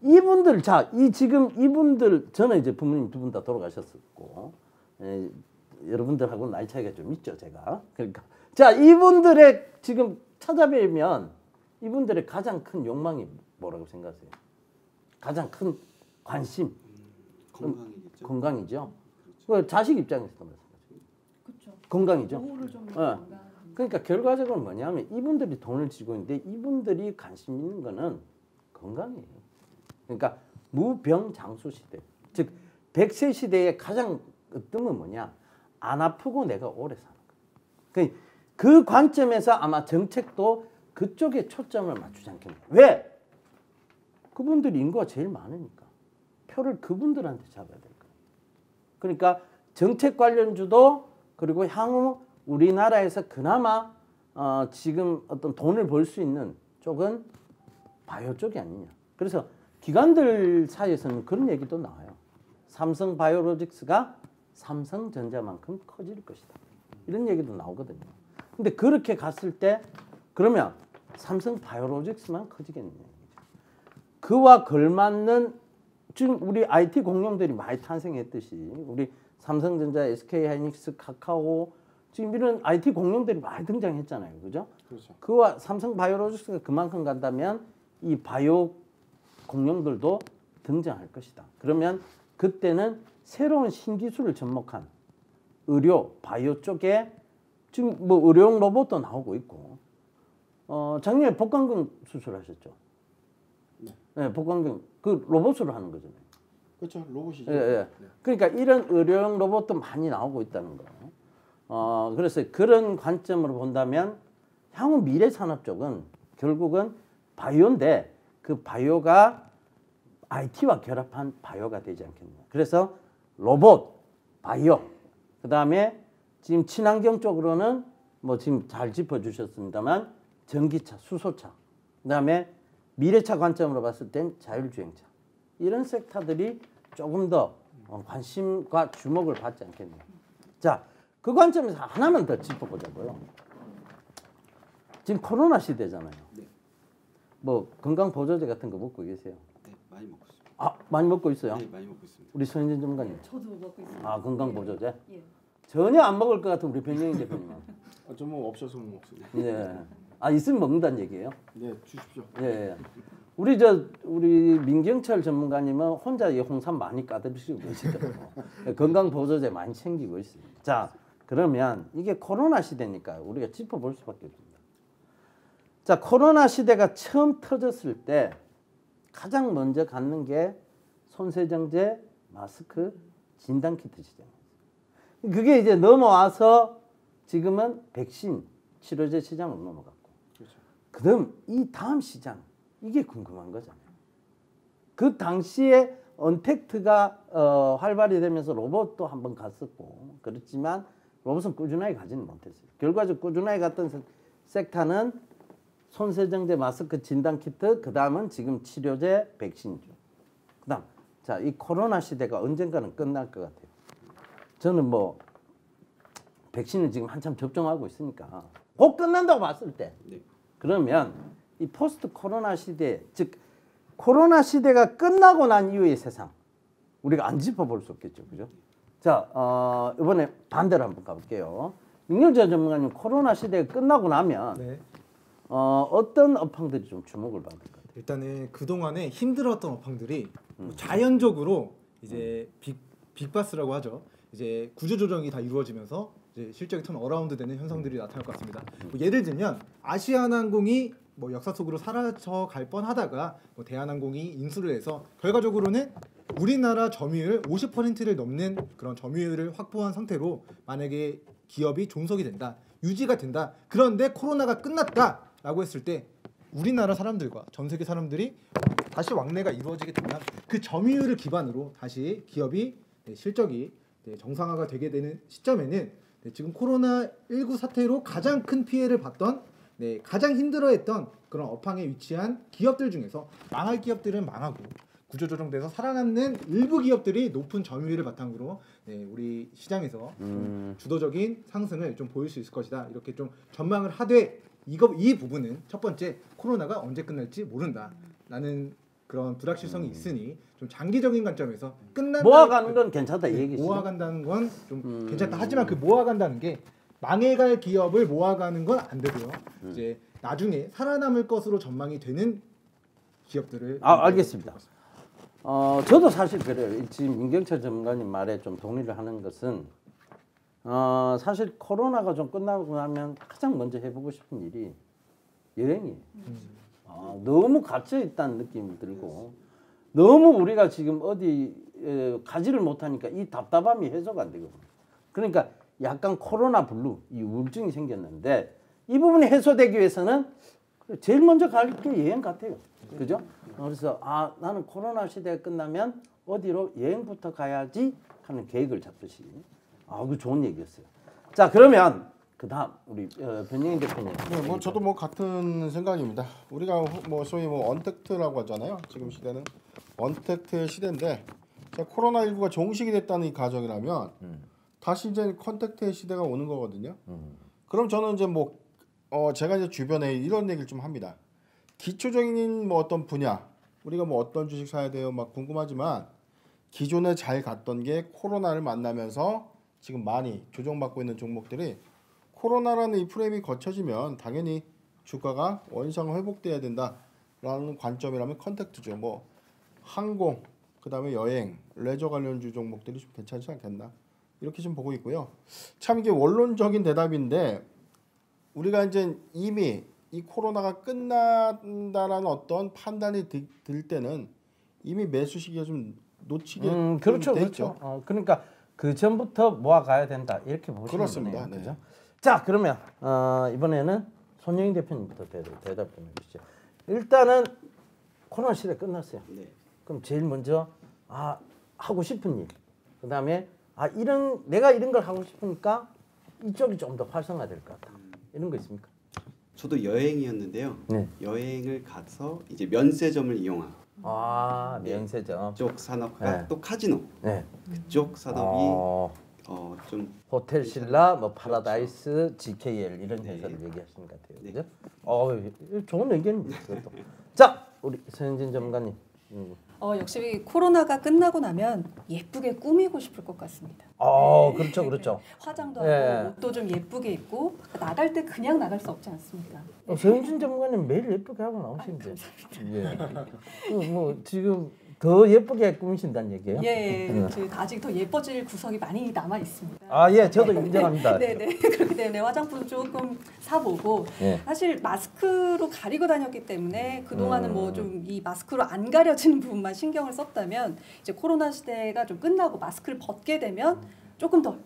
이분들, 지금 이분들, 저는 이제 부모님 두 분 다 돌아가셨었고, 여러분들하고 나이 차이가 좀 있죠, 제가. 그러니까. 자, 이분들의 지금 찾아뵈면 이분들의 가장 큰 욕망이 뭐라고 생각하세요? 가장 큰 관심. 건강이겠죠. 건강이죠. 그렇죠. 자식 입장에서도 마찬가지죠. 그렇죠. 건강이죠. 보호를 좀 그러니까 결과적으로 뭐냐면 이분들이 돈을 쥐고 있는데 이분들이 관심 있는 거는 건강이에요. 그러니까 무병장수 시대, 즉 100세 시대의 가장 으뜸은 뭐냐? 안 아프고 내가 오래 사는 거예요. 그 관점에서 아마 정책도 그쪽에 초점을 맞추지 않겠냐. 왜? 그분들이 인구가 제일 많으니까 표를 그분들한테 잡아야 될 거예요. 그러니까 정책 관련주도, 그리고 향후 우리나라에서 그나마 지금 어떤 돈을 벌 수 있는 쪽은 바이오 쪽이 아니냐. 그래서 기관들 사이에서는 그런 얘기도 나와요. 삼성 바이오로직스가 삼성전자만큼 커질 것이다. 이런 얘기도 나오거든요. 근데 그렇게 갔을 때 그러면 삼성 바이오로직스만 커지겠느냐. 그와 걸맞는 지금 우리 IT 공룡들이 많이 탄생했듯이 우리 삼성전자, SK하이닉스, 카카오 지금 이런 IT 공룡들이 많이 등장했잖아요. 그죠? 그렇죠. 그와 삼성 바이오로직스가 그만큼 간다면 이 바이오 공룡들도 등장할 것이다. 그러면 그때는 새로운 신기술을 접목한 의료, 바이오 쪽에 지금 뭐 의료용 로봇도 나오고 있고 작년에 복강경 수술하셨죠? 네, 복강경 그 로봇으로 하는 거잖아요. 그렇죠. 로봇이죠. 예, 예. 그러니까 이런 의료용 로봇도 많이 나오고 있다는 거. 그래서 그런 관점으로 본다면 향후 미래 산업 쪽은 결국은 바이오인데 그 바이오가 IT와 결합한 바이오가 되지 않겠냐. 그래서 로봇, 바이오, 그 다음에 지금 친환경 쪽으로는 뭐 지금 잘 짚어주셨습니다만 전기차, 수소차, 그 다음에 미래차 관점으로 봤을 땐 자율주행차. 이런 섹터들이 조금 더 관심과 주목을 받지 않겠냐. 자, 그 관점에서 하나만 더 짚어보자고요. 지금 코로나 시대잖아요. 네. 뭐 건강보조제 같은 거 먹고 계세요? 네, 많이 먹고 있습니다. 아, 많이 먹고 있어요? 네, 많이 먹고 있습니다. 우리 손인진 전문가님. 저도 먹고 있습니다. 아, 건강보조제? 예. 전혀 안 먹을 것 같은 우리 변영인 대표님은. 저뭐 없어서 못 먹습니다. 네. 아, 있으면 먹는다는 얘기예요? 네, 주십시오. 예. 우리 민경철 전문가님은 혼자 이 홍삼 많이 까드시고 계시더라고요. 건강보조제 많이 챙기고 있어요. 자, 그러면 이게 코로나 시대니까 우리가 짚어볼 수밖에 없습니다. 자, 코로나 시대가 처음 터졌을 때 가장 먼저 갖는 게 손세정제, 마스크, 진단키트 시장이에요. 그게 이제 넘어와서 지금은 백신, 치료제 시장으로 넘어갔고, 그렇죠. 그다음 이 다음 시장 이게 궁금한 거잖아요. 그 당시에 언택트가 활발히 되면서 로봇도 한번 갔었고 그렇지만 로봇은 꾸준하게 가지는 못했어요. 결과적으로 꾸준하게 갔던 섹터는 손세정제, 마스크, 진단키트, 그 다음은 지금 치료제, 백신이죠. 그 다음, 자, 이 코로나 시대가 언젠가는 끝날 것 같아요. 저는 뭐 백신을 지금 한참 접종하고 있으니까 곧 끝난다고 봤을 때 네. 그러면 이 포스트 코로나 시대, 즉 코로나 시대가 끝나고 난 이후의 세상 우리가 안 짚어볼 수 없겠죠, 그죠? 자, 이번에 반대로 한번 가볼게요. 민경철 전문가님, 코로나 시대가 끝나고 나면 네. 어떤 업황들이 좀 주목을 받을 것 같아요? 일단은 그 동안에 힘들었던 업황들이 뭐 자연적으로 이제 빅바스라고 하죠. 이제 구조조정이 다 이루어지면서 이제 실적이 턴 어라운드 되는 현상들이 나타날 것 같습니다. 뭐 예를 들면 아시아나항공이 뭐 역사 속으로 사라져 갈 뻔하다가 뭐 대한항공이 인수를 해서 결과적으로는 우리나라 점유율 50%를 넘는 그런 점유율을 확보한 상태로 만약에 기업이 존속이 된다, 유지가 된다. 그런데 코로나가 끝났다라고 했을 때 우리나라 사람들과 전 세계 사람들이 다시 왕래가 이루어지게 되면 그 점유율을 기반으로 다시 기업이 실적이 정상화가 되게 되는 시점에는 지금 코로나19 사태로 가장 큰 피해를 봤던 가장 힘들어했던 그런 업황에 위치한 기업들 중에서 망할 기업들은 망하고 구조조정돼서 살아남는 일부 기업들이 높은 점유율을 바탕으로 우리 시장에서 좀 주도적인 상승을 좀 보일 수 있을 것이다. 이렇게 좀 전망을 하되 이 부분은 첫 번째 코로나가 언제 끝날지 모른다라는 그런 불확실성이 있으니 좀 장기적인 관점에서 모아가는 건 괜찮다 이 얘기죠. 모아간다는 건 좀 괜찮다. 하지만 그 모아간다는 게 망해갈 기업을 모아가는 건 안 되고요. 이제 나중에 살아남을 것으로 전망이 되는 기업들을 알겠습니다. 저도 사실 그래요. 지금 민경철 전문가님 말에 좀 동의를 하는 것은 사실 코로나가 좀 끝나고 나면 가장 먼저 해보고 싶은 일이 여행이에요. 너무 갇혀 있다는 느낌이 들고 너무 우리가 지금 어디 가지를 못하니까 이 답답함이 해소가 안 되거든요. 그러니까 약간 코로나 블루, 이 우울증이 생겼는데 이 부분이 해소되기 위해서는 제일 먼저 갈 게 여행 같아요. 그죠? 그래서 나는 코로나 시대가 끝나면 어디로 여행부터 가야지 하는 계획을 잡듯이 그 좋은 얘기였어요. 자, 그러면 그다음 우리 변영인 대표님. 네, 뭐 저도 뭐 같은 생각입니다. 우리가 뭐 소위 뭐 언택트라고 하잖아요. 지금 시대는 언택트의 시대인데 코로나19가 종식이 됐다는 이 가정이라면 다시 이제 컨택트의 시대가 오는 거거든요. 그럼 저는 이제 뭐 제가 이제 주변에 이런 얘기를 좀 합니다. 기초적인 뭐 어떤 분야 우리가 뭐 어떤 주식 사야 돼요 막 궁금하지만 기존에 잘 갔던 게 코로나를 만나면서 지금 많이 조정받고 있는 종목들이 코로나라는 이 프레임이 거쳐지면 당연히 주가가 원상 회복돼야 된다라는 관점이라면 컨택트죠. 뭐 항공, 그다음에 여행, 레저 관련주 종목들이 좀 괜찮지 않겠나 이렇게 좀 보고 있고요. 참 이게 원론적인 대답인데 우리가 이제 이미 이 코로나가 끝난다라는 어떤 판단이 들 때는 이미 매수 시기가 좀 놓치게 그렇죠, 돼 그렇죠. 있죠. 그러니까 그 전부터 모아 가야 된다 이렇게 보시면 그렇습니다. 되네요. 네. 그죠? 자, 그러면 이번에는 손영희 대표님부터 대답 좀 해주시죠. 일단은 코로나 시대 끝났어요. 네. 그럼 제일 먼저 하고 싶은 일, 그다음에 내가 이런 걸 하고 싶으니까 이쪽이 좀 더 활성화될 것 같다. 이런 거 있습니까? 저도 여행이었는데요. 네. 여행을 가서 이제 면세점을 이용한 면세점. 그쪽 산업과 네. 또 카지노 네. 그쪽 산업이 좀 호텔 신라, 뭐 파라다이스, GKL 이런 회사를 얘기하시는 것 같아요. 네. 그죠? 좋은 의견입니다. 그것도. 자, 우리 서현진 전문가님. 역시 코로나가 끝나고 나면 예쁘게 꾸미고 싶을 것 같습니다. 그렇죠, 그렇죠. 화장도 네. 하고 옷도 좀 예쁘게 입고 나갈 때 그냥 나갈 수 없지 않습니까? 서현진 전문가님 매일 예쁘게 하고 나오시는데. 뭐 지금 더 예쁘게 꾸미신다는 얘기예요? 예, 아직 더 예뻐질 구석이 많이 남아 있습니다. 예, 저도 인정합니다. 네네. 그렇기 때문에 화장품 조금 사보고 네. 사실 마스크로 가리고 다녔기 때문에 그동안은 뭐 좀 이 마스크로 안 가려지는 부분만 신경을 썼다면 이제 코로나 시대가 좀 끝나고 마스크를 벗게 되면 조금 더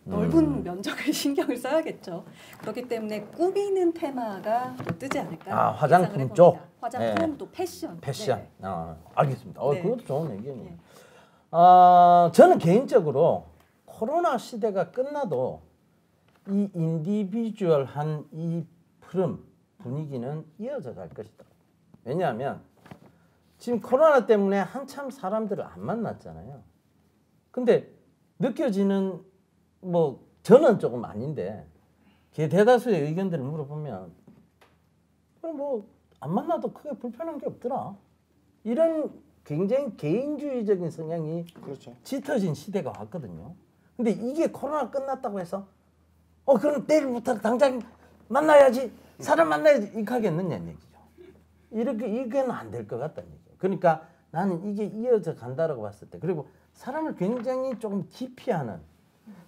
넓은 면적을 신경을 써야겠죠. 그렇기 때문에 꾸미는 테마가 또 뜨지 않을까. 화장품 예상을 쪽? 해봅니다. 화장품 네. 또 패션. 패션. 네. 알겠습니다. 네. 그것도 좋은 의견이에요. 네. 저는 개인적으로 코로나 시대가 끝나도 이 인디비주얼한 이 흐름 분위기는 이어져 갈 것이다. 왜냐하면 지금 코로나 때문에 한참 사람들을 안 만났잖아요. 근데 느껴지는 뭐 저는 조금 아닌데 대다수의 의견들을 물어보면 뭐 안 만나도 크게 불편한 게 없더라. 이런 굉장히 개인주의적인 성향이 그렇죠. 짙어진 시대가 왔거든요. 근데 이게 코로나 끝났다고 해서 그럼 내일부터 당장 만나야지, 사람 만나야지 이렇게 하겠느냐는 얘기죠. 이게는 안 될 것 같다는 얘기죠. 그러니까 나는 이게 이어져 간다라고 봤을 때, 그리고 사람을 굉장히 조금 기피하는,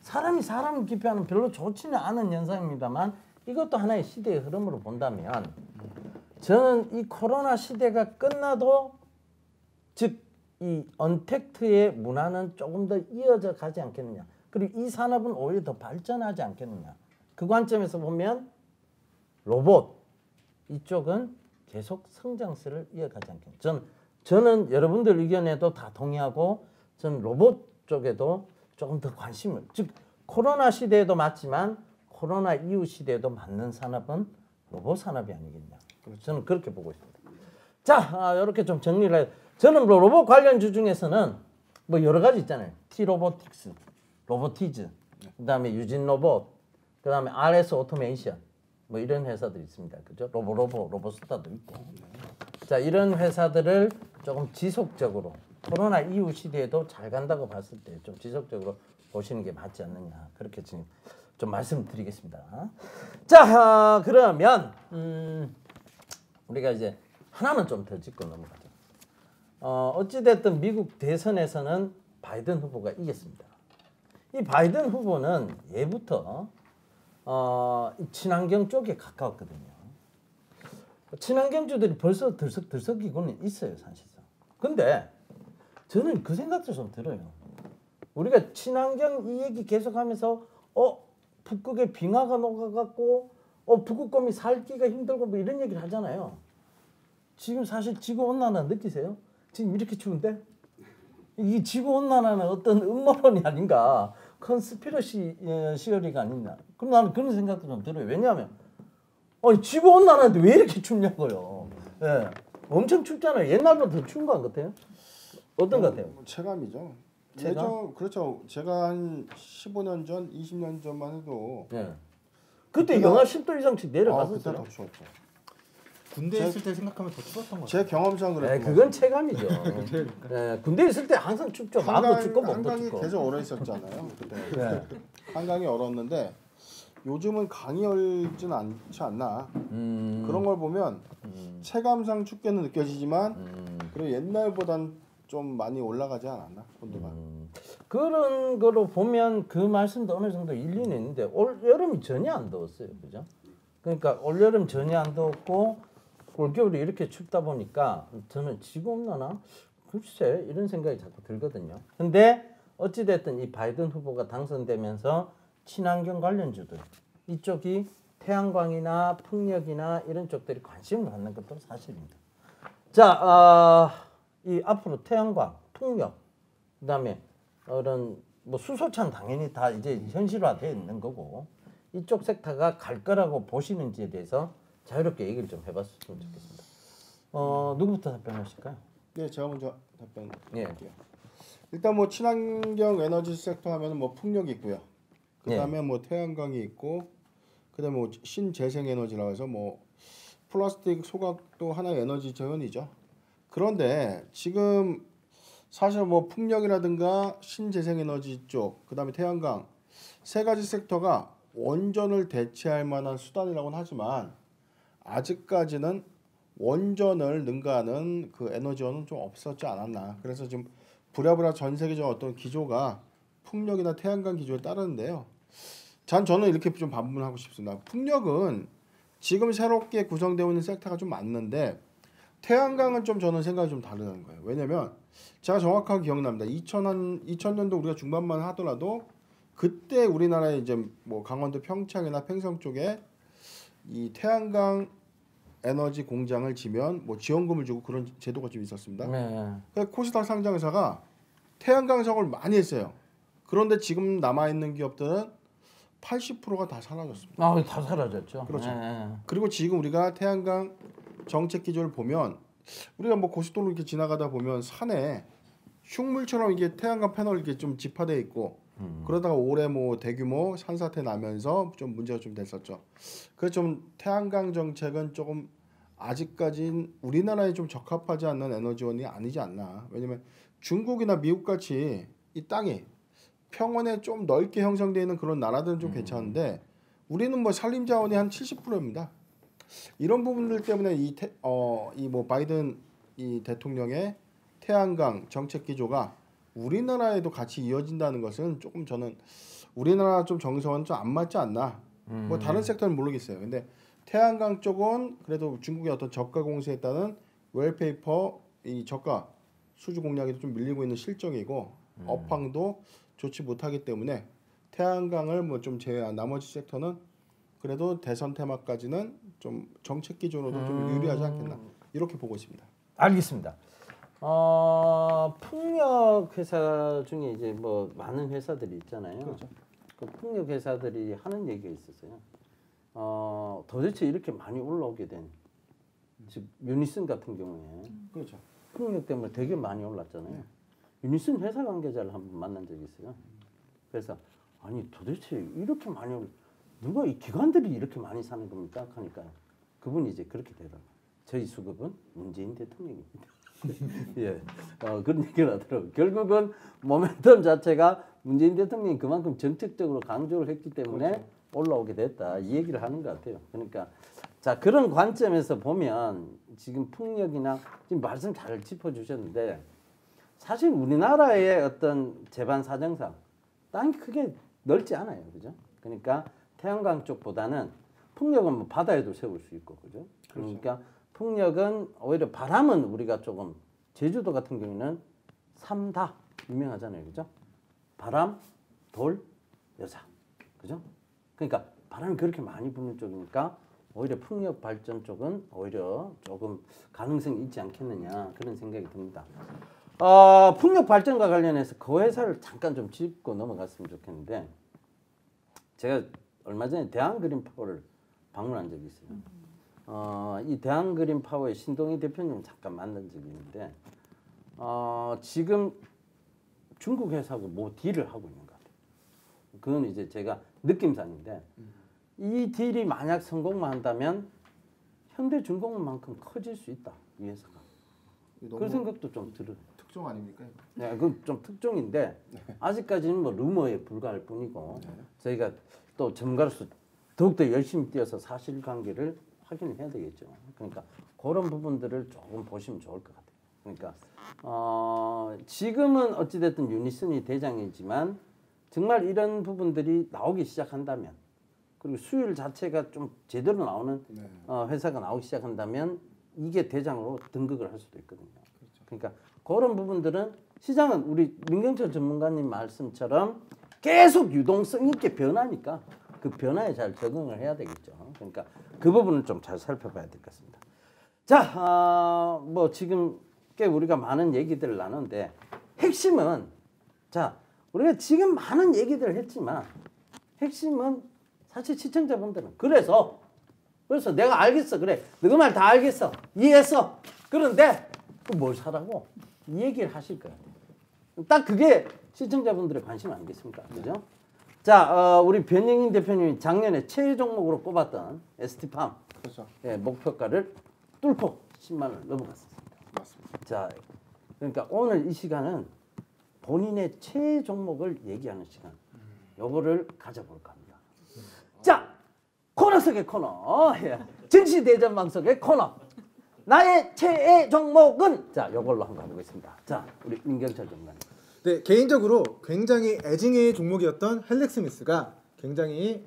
사람을 기피하는 별로 좋지는 않은 현상입니다만 이것도 하나의 시대의 흐름으로 본다면 저는 이 코로나 시대가 끝나도 즉 이 언택트의 문화는 조금 더 이어져 가지 않겠느냐. 그리고 이 산업은 오히려 더 발전하지 않겠느냐. 그 관점에서 보면 로봇 이쪽은 계속 성장세를 이어가지 않겠느냐. 저는 여러분들 의견에도 다 동의하고 저는 로봇 쪽에도 조금 더 관심을, 즉 코로나 시대에도 맞지만 코로나 이후 시대에도 맞는 산업은 로봇 산업이 아니겠냐. 저는 그렇게 보고 있습니다. 자, 이렇게 좀 정리를 해요. 저는 뭐 로봇 관련주 중에서는 뭐 여러 가지 있잖아요. T-로보틱스, 로보티즈, 그다음에 유진 로봇, 그다음에 RS 오토메이션, 뭐 이런 회사들이 있습니다. 그죠? 로보스타도 있고. 자, 이런 회사들을 조금 지속적으로 코로나 이후 시대에도 잘 간다고 봤을 때 좀 지속적으로 보시는 게 맞지 않느냐. 그렇게 지금 좀 말씀드리겠습니다. 자, 그러면 우리가 이제 하나만 좀 더 짚고 넘어가죠. 어찌됐든 미국 대선에서는 바이든 후보가 이겼습니다. 이 바이든 후보는 예부터 친환경 쪽에 가까웠거든요. 친환경주들이 벌써 들썩이고는 있어요, 사실상. 근데 저는 그 생각도 좀 들어요. 우리가 친환경 이 얘기 계속하면서 북극에 빙하가 녹아갖고 북극곰이 살기가 힘들고 뭐 이런 얘기를 하잖아요. 지금 사실 지구온난화 느끼세요? 지금 이렇게 추운데? 이 지구온난화는 어떤 음모론이 아닌가. 컨스피러시 시어리가 아니냐. 그럼 나는 그런 생각도 좀 들어요. 왜냐하면 지구 온난화인데 왜 이렇게 춥냐고요. 예, 엄청 춥잖아요. 옛날보다 더 추운 거 같아요. 어떤 것 같아요? 체감이죠. 체감? 예전 그렇죠. 제가 한 15년 전, 20년 전만 해도 예. 그때 영하 10도 이상씩 그때 내려갔었어요. 더 추웠죠. 군대 있을 때 생각하면 더 추웠던 것 제 같아요. 경험상 예, 그랬던 그건 체감이죠. 그러니까. 예, 군대 있을 때 항상 춥죠. 마음도 춥고 몸도 한강이 춥고. 계속 얼어 있었잖아요. 그때 예. 한강이 얼었는데 요즘은 강이 얼진 않지 않나. 그런 걸 보면 체감상 춥게는 느껴지지만 그리고 옛날보단 좀 많이 올라가지 않았나 온도가. 그런 거로 보면 그 말씀도 어느 정도 일리는 있는데 올 여름이 전혀 안 더웠어요, 그죠? 그러니까 올 여름 전혀 안 더웠고 올 겨울이 이렇게 춥다 보니까 저는 지구 온난화 글쎄 이런 생각이 자꾸 들거든요. 근데 어찌 됐든 이 바이든 후보가 당선되면서 친환경 관련주들 이쪽이 태양광이나 풍력이나 이런 쪽들이 관심을 갖는 것도 사실입니다. 자, 이 앞으로 태양광, 풍력, 그다음에 이런 뭐 수소차는 당연히 다 이제 현실화되어 있는 거고 이쪽 섹터가 갈 거라고 보시는지에 대해서 자유롭게 얘기를 좀 해봤으면 좋겠습니다. 누구부터 답변하실까요? 네, 제가 먼저 예. 답변할게요. 일단 뭐 친환경 에너지 섹터 하면은 뭐 풍력이 있고요. 그다음에 뭐 태양광이 있고 그다음에 뭐 신재생 에너지라고 해서 뭐 플라스틱 소각도 하나의 에너지 재원이죠. 그런데 지금 사실 뭐 풍력이라든가 신재생 에너지 쪽, 그다음에 태양광 세 가지 섹터가 원전을 대체할 만한 수단이라고는 하지만 아직까지는 원전을 능가하는 그 에너지원은 좀 없었지 않았나. 그래서 지금 부랴부랴 전 세계적 어떤 기조가 풍력이나 태양광 기조에 따르는데요. 저는 이렇게 좀 반문하고 싶습니다. 풍력은 지금 새롭게 구성되어 있는 섹터가 좀 많는데 태양광은 좀 저는 생각이 좀 다르다는 거예요. 왜냐면 제가 정확하게 기억납니다. 2000년도 우리가 중반만 하더라도 그때 우리나라에 이제 뭐 강원도 평창이나 팽성 쪽에 이 태양광 에너지 공장을 지면 뭐 지원금을 주고 그런 제도가 좀 있었습니다. 그래서 코스닥 상장회사가 태양광 사업을 많이 했어요. 그런데 지금 남아 있는 기업들은 80%가 다 사라졌습니다. 다 사라졌죠. 그렇죠. 그리고 지금 우리가 태양광 정책 기조를 보면 우리가 뭐 고속도로 이렇게 지나가다 보면 산에 흉물처럼 이게 태양광 패널 이렇게 좀 집화돼 있고 그러다가 올해 뭐 대규모 산사태 나면서 좀 문제가 좀 됐었죠. 그래서 좀 태양광 정책은 조금 아직까진 우리나라에 좀 적합하지 않는 에너지원이 아니지 않나. 왜냐면 중국이나 미국 같이 이 땅이 평원에 좀 넓게 형성되어 있는 그런 나라들은 좀 괜찮은데 우리는 뭐 산림 자원이 한 70%입니다. 이런 부분들 때문에 이 뭐 바이든 이 대통령의 태양광 정책 기조가 우리나라에도 같이 이어진다는 것은 조금 저는 우리나라 좀 정서와는 좀 안 맞지 않나. 뭐 다른 섹터는 모르겠어요. 근데 태양광 쪽은 그래도 중국의 어떤 저가 공세에 따른 웰페이퍼 이 저가 수주 공략에도 좀 밀리고 있는 실정이고 업황도 좋지 못하기 때문에 태양광을 뭐 좀 제외한 나머지 섹터는 그래도 대선 테마까지는 좀 정책 기준으로도 좀 유리하지 않겠나 이렇게 보고 있습니다. 알겠습니다. 풍력 회사 중에 이제 뭐 많은 회사들이 있잖아요. 그렇죠. 그 풍력 회사들이 하는 얘기가 있었어요. 도대체 이렇게 많이 올라오게 된 즉 유니슨 같은 경우에 그렇죠. 풍력 때문에 되게 많이 올랐잖아요. 유니슨 회사 관계자를 한번 만난 적이 있어요. 그래서 아니 도대체 이렇게 많이 누가 이 기관들이 이렇게 많이 사는 겁니까? 하니까 그분이 이제 그렇게 되더라고요. 저희 수급은 문재인 대통령입니다. 예, 그런 얘기를 하더라고요. 결국은 모멘텀 자체가 문재인 대통령이 그만큼 정책적으로 강조를 했기 때문에 그렇죠. 올라오게 됐다. 이 얘기를 하는 것 같아요. 그러니까 자 그런 관점에서 보면 지금 풍력이나 지금 말씀 잘 짚어주셨는데 사실 우리나라의 어떤 제반 사정상 땅이 크게 넓지 않아요, 그죠? 그러니까 태양광 쪽보다는 풍력은 뭐 바다에도 세울 수 있고, 그죠? 그러니까 풍력은 오히려 바람은 우리가 조금 제주도 같은 경우는 삼다 유명하잖아요, 그죠? 바람, 돌, 여자, 그죠? 그러니까 바람이 그렇게 많이 부는 쪽이니까 오히려 풍력 발전 쪽은 오히려 조금 가능성이 있지 않겠느냐 그런 생각이 듭니다. 풍력 발전과 관련해서 그 회사를 잠깐 좀 짚고 넘어갔으면 좋겠는데 제가 얼마 전에 대한그린파워를 방문한 적이 있어요. 이 대한그린파워의 신동희 대표님 잠깐 만난 적이 있는데 지금 중국 회사하고 뭐 딜을 하고 있는 것 같아요. 그건 이제 제가 느낌상인데 이 딜이 만약 성공만 한다면 현대중공업만큼 커질 수 있다. 이 회사가. 그 생각도 좀 들어요. 특종 아닙니까? 이거? 네, 그건 좀 특종인데 아직까지는 뭐 루머에 불과할 뿐이고 저희가 또 전문가로서 더욱더 열심히 뛰어서 사실관계를 확인해야 되겠죠. 그러니까 그런 부분들을 조금 보시면 좋을 것 같아요. 그러니까 지금은 어찌됐든 유니슨이 대장이지만 정말 이런 부분들이 나오기 시작한다면 그리고 수율 자체가 좀 제대로 나오는 회사가 나오기 시작한다면 이게 대장으로 등극을 할 수도 있거든요. 그러니까 그런 부분들은 시장은 우리 민경철 전문가님 말씀처럼 계속 유동성 있게 변하니까 그 변화에 잘 적응을 해야 되겠죠. 그러니까 그 부분을 좀 잘 살펴봐야 될 것 같습니다. 자, 뭐 지금 꽤 우리가 많은 얘기들을 나눴는데 핵심은 자 우리가 지금 많은 얘기들을 했지만 핵심은 사실 시청자분들은 그래서 내가 알겠어 그래 너그 말 다 알겠어 이해했어 그런데 뭘 사라고 이 얘기를 하실 거예요. 딱 그게 시청자분들의 관심 아니겠습니까? 그죠? 자, 우리 변영인 대표님이 작년에 최애 종목으로 꼽았던 ST팜 그렇죠. 예, 목표가를 뚫고 10만 원을 넘어갔습니다. 맞습니다. 자, 그러니까 오늘 이 시간은 본인의 최애 종목을 얘기하는 시간, 요거를 가져볼까 합니다. 자, 코너 속의 코너, 예. 증시대전 방송의 코너. 나의 최애 종목은 자, 요걸로 한번 가보겠습니다. 자, 우리 민경철 전문가님. 네, 개인적으로 굉장히 애증의 종목이었던 헬렉스미스가 굉장히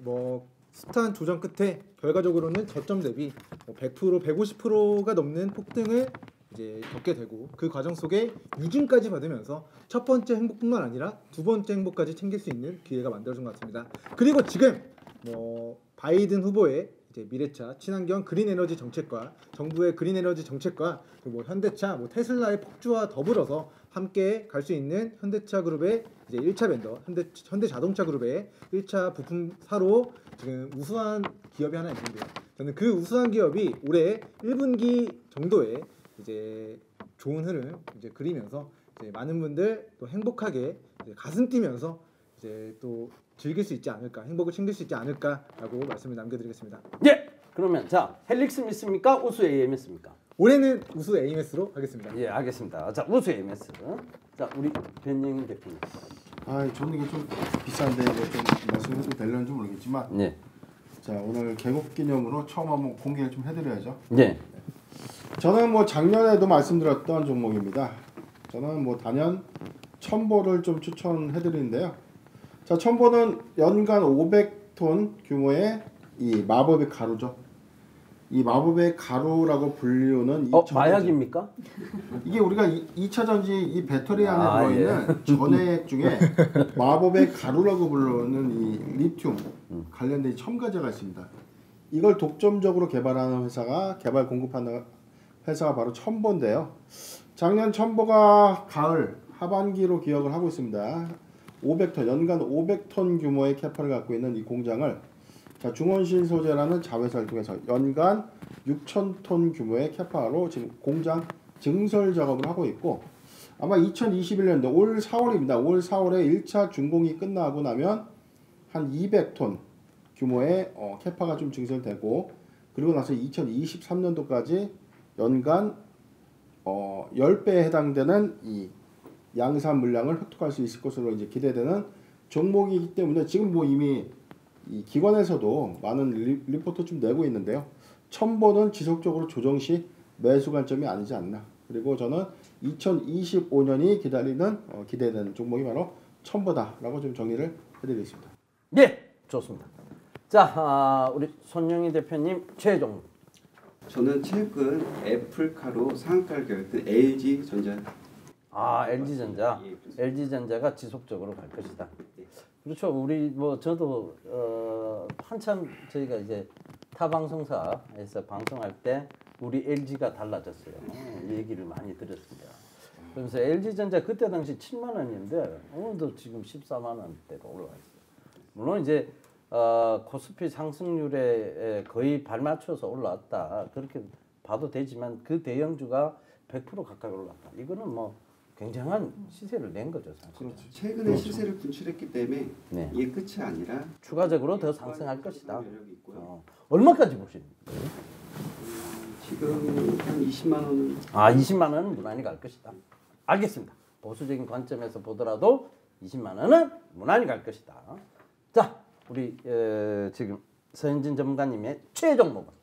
숱한 조정 끝에 결과적으로는 저점 대비 100%, 150%가 넘는 폭등을 이제 겪게 되고 그 과정 속에 유증까지 받으면서 첫 번째 행복뿐만 아니라 두 번째 행복까지 챙길 수 있는 기회가 만들어진 것 같습니다. 그리고 지금 바이든 후보의 이제 미래차, 친환경 그린에너지 정책과 정부의 그린에너지 정책과 그리고 현대차, 테슬라의 폭주와 더불어서 함께 갈 수 있는 현대차 그룹의 이제 1차 벤더, 현대자동차 그룹의 1차 부품사로 지금 우수한 기업이 하나 있는데요. 저는 그 우수한 기업이 올해 1분기 정도에 이제 좋은 흐름 이제 그리면서 이제 많은 분들 또 행복하게 이제 가슴 뛰면서 이제 또 즐길 수 있지 않을까, 행복을 챙길 수 있지 않을까라고 말씀을 남겨드리겠습니다. 예, 그러면 자 헬릭스미스입니까? 우수 AMS입니까? 올해는 우수 AMS로 하겠습니다. 예, 알겠습니다. 자, 우수 AMS. 자, 우리 변영인 대표님. 저는 이게 좀 비싼데 이거 좀 말씀해도 될런지 모르겠지만, 네. 자 오늘 개국 기념으로 처음 한번 공개를 좀 해드려야죠. 네. 저는 작년에도 말씀드렸던 종목입니다. 저는 단연 첨보를 좀 추천해드리는데요. 자, 첨보는 연간 500톤 규모의 이 마법의 가루죠. 이 마법의 가루라고 불리우는 마약입니까? 이게 우리가 2차 전지 이 배터리 안에 들어있는 전해액 중에 마법의 가루라고 부르는 이 리튬 관련된 첨가제가 있습니다. 이걸 독점적으로 개발하는 회사가 공급하는 회사가 바로 첨보인데요. 작년 첨보가 가을 하반기로 기억을 하고 있습니다. 500톤 연간 500톤 규모의 캐파를 갖고 있는 이 공장을 자 중원신 소재라는 자회사를 통해서 연간 6,000톤 규모의 캐파로 지금 공장 증설 작업을 하고 있고 아마 2021년도 올 4월입니다. 올 4월에 1차 준공이 끝나고 나면 한 200톤 규모의 캐파가 좀 증설되고 그리고 나서 2023년도까지 연간 10배에 해당되는 이 양산 물량을 획득할 수 있을 것으로 이제 기대되는 종목이기 때문에 지금 이미 이 기관에서도 많은 리포트 좀 내고 있는데요. 첨보는 지속적으로 조정 시 매수 관점이 아니지 않나. 그리고 저는 2025년이 기대되는 종목이 바로 첨보다라고 좀 정리를 해드리겠습니다. 예, 좋습니다. 자, 우리 손영희 대표님 최애 종목. 저는 최근 애플카로 상한가를 기록했던 LG전자. LG전자. 예, 그렇습니다. LG전자가 지속적으로 갈 것이다. 그렇죠. 우리 저도 한참 저희가 이제 타 방송사에서 방송할 때 우리 LG가 달라졌어요. 이 얘기를 많이 들었습니다. 그래서 LG전자 그때 당시 7만 원이었는데 오늘도 지금 14만 원대로 올라와 있어요. 물론 이제 코스피 상승률에 거의 발맞춰서 올라왔다 그렇게 봐도 되지만 그 대형주가 100% 가까이 올랐다. 이거는 뭐 굉장한 시세를 낸 거죠, 사실. 그렇죠. 최근에 시세를 분출했기 때문에 네. 이게 끝이 아니라 추가적으로 더 상승할 것이다. 여력이 있고요. 얼마까지 보십니까? 지금 한 20만 원. 20만 원은 무난히 갈 것이다. 알겠습니다. 보수적인 관점에서 보더라도 20만 원은 무난히 갈 것이다. 자, 우리 지금 서현진 전문가님의 최종 목은?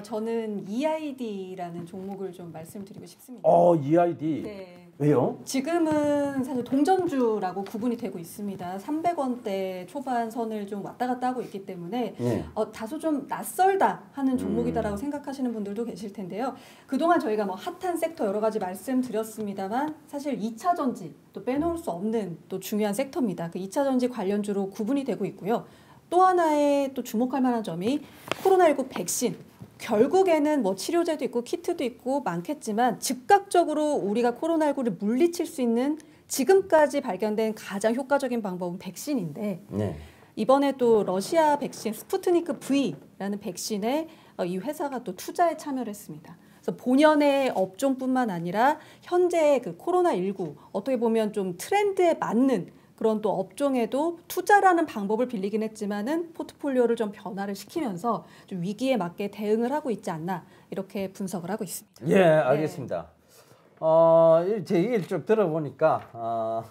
저는 EID라는 종목을 좀 말씀드리고 싶습니다. EID. 네. 왜요? 지금은 사실 동전주라고 구분이 되고 있습니다. 300원대 초반 선을 좀 왔다 갔다 하고 있기 때문에 네. 다소 좀 낯설다 하는 종목이다라고 생각하시는 분들도 계실 텐데요. 그동안 저희가 뭐 핫한 섹터 여러 가지 말씀드렸습니다만 사실 2차 전지 또 빼놓을 수 없는 또 중요한 섹터입니다. 그 2차 전지 관련주로 구분이 되고 있고요. 또 하나의 또 주목할 만한 점이 코로나19 백신. 결국에는 뭐 치료제도 있고 키트도 있고 많겠지만 즉각적으로 우리가 코로나19를 물리칠 수 있는 지금까지 발견된 가장 효과적인 방법은 백신인데 네. 이번에 또 러시아 백신 스푸트니크 V라는 백신에 이 회사가 또 투자에 참여를 했습니다. 그래서 본연의 업종뿐만 아니라 현재 그 코로나19 어떻게 보면 좀 트렌드에 맞는 그런 또 업종에도 투자라는 방법을 빌리긴 했지만은 포트폴리오를 좀 변화를 시키면서 좀 위기에 맞게 대응을 하고 있지 않나 이렇게 분석을 하고 있습니다. 예, 알겠습니다. 제 얘기를 쭉 들어보니까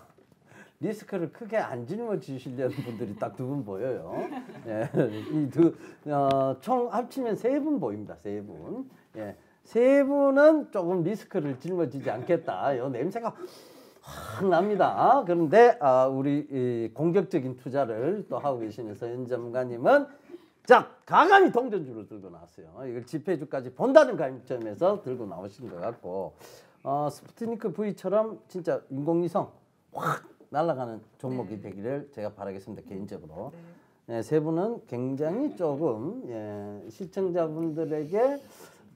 리스크를 크게 안 짊어지시려는 분들이 딱 2분 보여요. 예, 총 합치면 3분 보입니다. 3분. 예, 3분은 조금 리스크를 짊어지지 않겠다. 요 냄새가 확 납니다. 그런데 우리 이 공격적인 투자를 또 하고 계시는 서현 전문가님은 자 가감히 동전주를 들고 나왔어요. 이걸 지폐주까지 본다는 관점에서 들고 나오신 것 같고 스푸트니크 V처럼 진짜 인공위성 확 날아가는 종목이 되기를 제가 바라겠습니다. 개인적으로. 네, 세 분은 굉장히 조금 시청자분들에게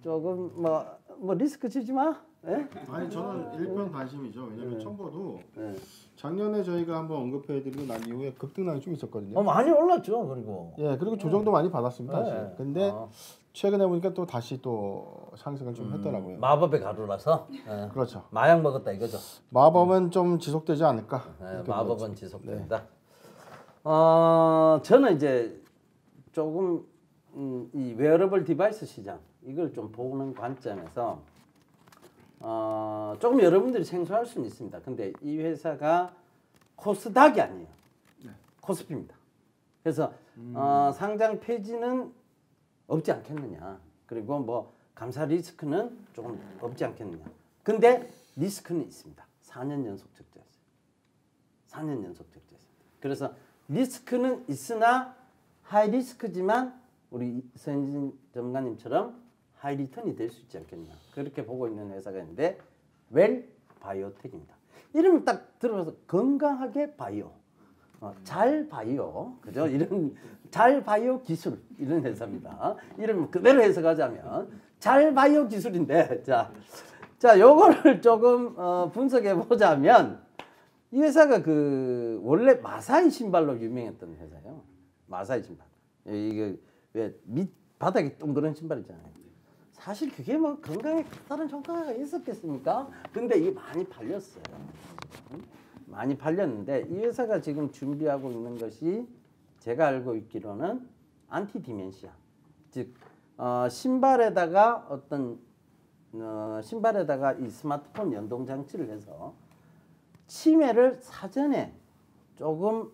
조금 뭐 리스크 지지 마. 예? 아니 저는 일편단심이죠. 왜냐면 첨보도 네. 작년에 저희가 한번 언급해드리고 난 이후에 급등락이 좀 있었거든요. 많이 올랐죠. 그리고 그리고 조정도 많이 받았습니다. 네. 사실. 근데 최근에 보니까 또 다시 또 상승을 좀 했더라고요. 마법의 가루라서 그렇죠. 마약 먹었다 이거죠. 마법은 좀 지속되지 않을까. 마법은 지속된다. 저는 이제 조금 이 웨어러블 디바이스 시장 이걸 좀 보는 관점에서 조금 여러분들이 생소할 수는 있습니다. 근데 이 회사가 코스닥이 아니에요. 코스피입니다. 그래서 상장 폐지는 없지 않겠느냐. 그리고 뭐 감사 리스크는 조금 없지 않겠느냐. 근데 리스크는 있습니다. 4년 연속 적자였어요. 4년 연속 적자였습니다. 그래서 리스크는 있으나 하이 리스크지만 우리 서현진 전문가님처럼 하이 리턴이 될 수 있지 않겠냐. 그렇게 보고 있는 회사가 있는데 웰 바이오텍입니다. 이름을 딱 들어서 건강하게 바이오, 잘 바이오, 그죠? 이런 잘 바이오 기술 이런 회사입니다. 이름 그대로 해석하자면 잘 바이오 기술인데 자 요거를 조금 분석해 보자면 이 회사가 그 원래 마사이 신발로 유명했던 회사예요. 마사이 신발. 이게 왜 밑 바닥에 동그란 신발 있잖아요. 사실 그게 뭐 건강에 다른 효과가 있었겠습니까? 근데 이게 많이 팔렸어요. 많이 팔렸는데 이 회사가 지금 준비하고 있는 것이 제가 알고 있기로는 안티 디멘시아, 즉 신발에다가 신발에다가 이 스마트폰 연동 장치를 해서 치매를 사전에 조금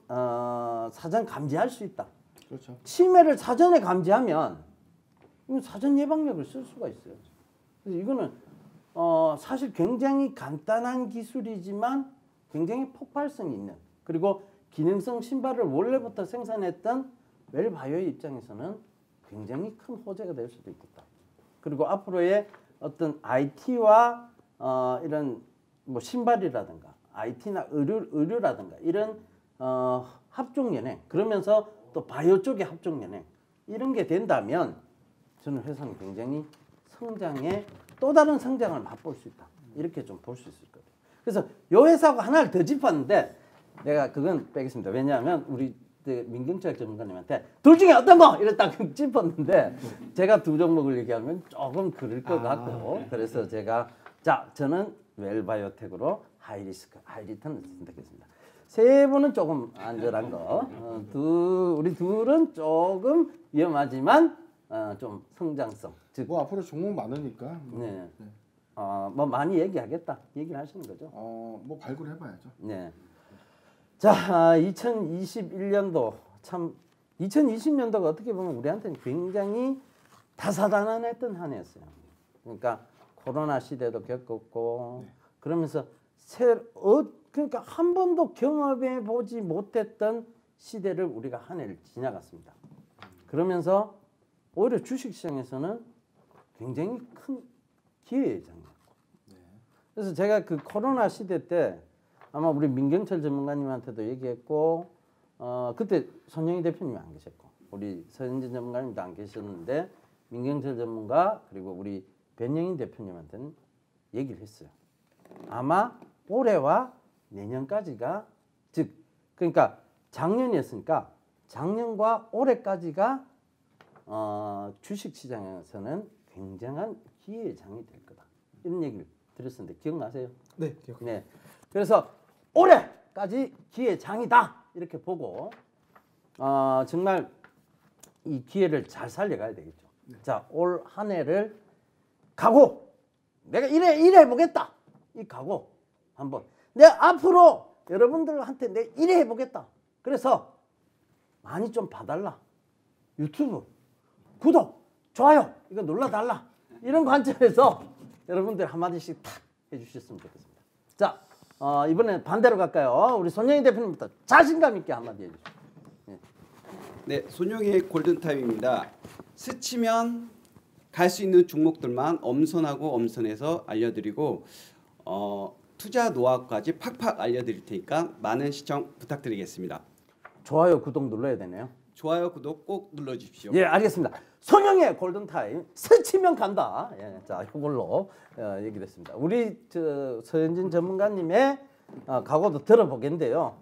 사전 감지할 수 있다. 그렇죠. 치매를 사전에 감지하면 사전 예방력을 쓸 수가 있어요. 그래서 이거는 사실 굉장히 간단한 기술이지만 굉장히 폭발성이 있는 그리고 기능성 신발을 원래부터 생산했던 웰바이오의 입장에서는 굉장히 큰 호재가 될 수도 있겠다. 그리고 앞으로의 어떤 IT와 이런 뭐 신발이라든가 IT나 의류라든가 이런 합종 연행 그러면서 또 바이오 쪽의 합종 연행 이런 게 된다면 저는 회사는 굉장히 성장에 또 다른 성장을 맛볼 수 있다. 이렇게 좀 볼 수 있을 것 같아요. 그래서 요 회사하고 하나를 더 짚었는데 내가 그건 빼겠습니다. 왜냐하면 우리 민경철 전문가님한테 둘 중에 어떤 거 이래 딱 짚었는데 제가 두 종목을 얘기하면 조금 그럴 것 같고 그래서 제가 자 저는 웰바이오텍으로 하이리스크 하이리턴을 선택했습니다. 세 분은 조금 안전한 거, 우리 둘은 조금 위험하지만 좀 성장성. 즉, 뭐 앞으로 종목 많으니까. 네. 뭐 많이 얘기하겠다. 얘기를 하시는 거죠. 뭐 발굴해봐야죠. 네. 자, 2021년도 참 2020년도가 어떻게 보면 우리한테는 굉장히 다사다난했던 한 해였어요. 그러니까 코로나 시대도 겪었고 그러면서 그러니까 한 번도 경험해 보지 못했던 시대를 우리가 한 해를 지나갔습니다. 그러면서 오히려 주식시장에서는 굉장히 큰 기회의 장이었고 그래서 제가 그 코로나 시대 때 아마 우리 민경철 전문가님한테도 얘기했고 그때 손영희 대표님이 안 계셨고 우리 서현진 전문가님도 안 계셨는데 민경철 전문가 그리고 우리 변영인 대표님한테는 얘기를 했어요. 아마 올해와 내년까지가 즉 그러니까 작년이었으니까 작년과 올해까지가 주식시장에서는 굉장한 기회의 장이 될 거다. 이런 얘기를 드렸었는데 기억나세요? 네, 기억합니다. 네. 그래서 올해까지 기회 장이다 이렇게 보고 정말 이 기회를 잘 살려가야 되겠죠. 자, 올 한 해를 각오 내가 이래 해보겠다 이 각오 한번 내가 앞으로 여러분들한테 내가 이래 해보겠다. 그래서 많이 좀 봐달라. 유튜브 구독 좋아요 이거 눌러달라 이런 관점에서 여러분들 한마디씩 탁 해주셨으면 좋겠습니다. 자. 이번에 반대로 갈까요? 우리 손영희 대표님부터 자신감 있게 한마디 해주시죠. 네, 손영희의 골든타임입니다. 스치면 갈 수 있는 종목들만 엄선하고 엄선해서 알려드리고 투자 노하우까지 팍팍 알려드릴 테니까 많은 시청 부탁드리겠습니다. 좋아요, 구독 눌러야 되네요. 좋아요, 구독 꼭 눌러주십시오. 예, 알겠습니다. 손영희의 골든타임 스치면 간다. 예, 자, 이걸로 얘기를 했습니다. 우리 서현진 전문가님의 각오도 들어보겠는데요.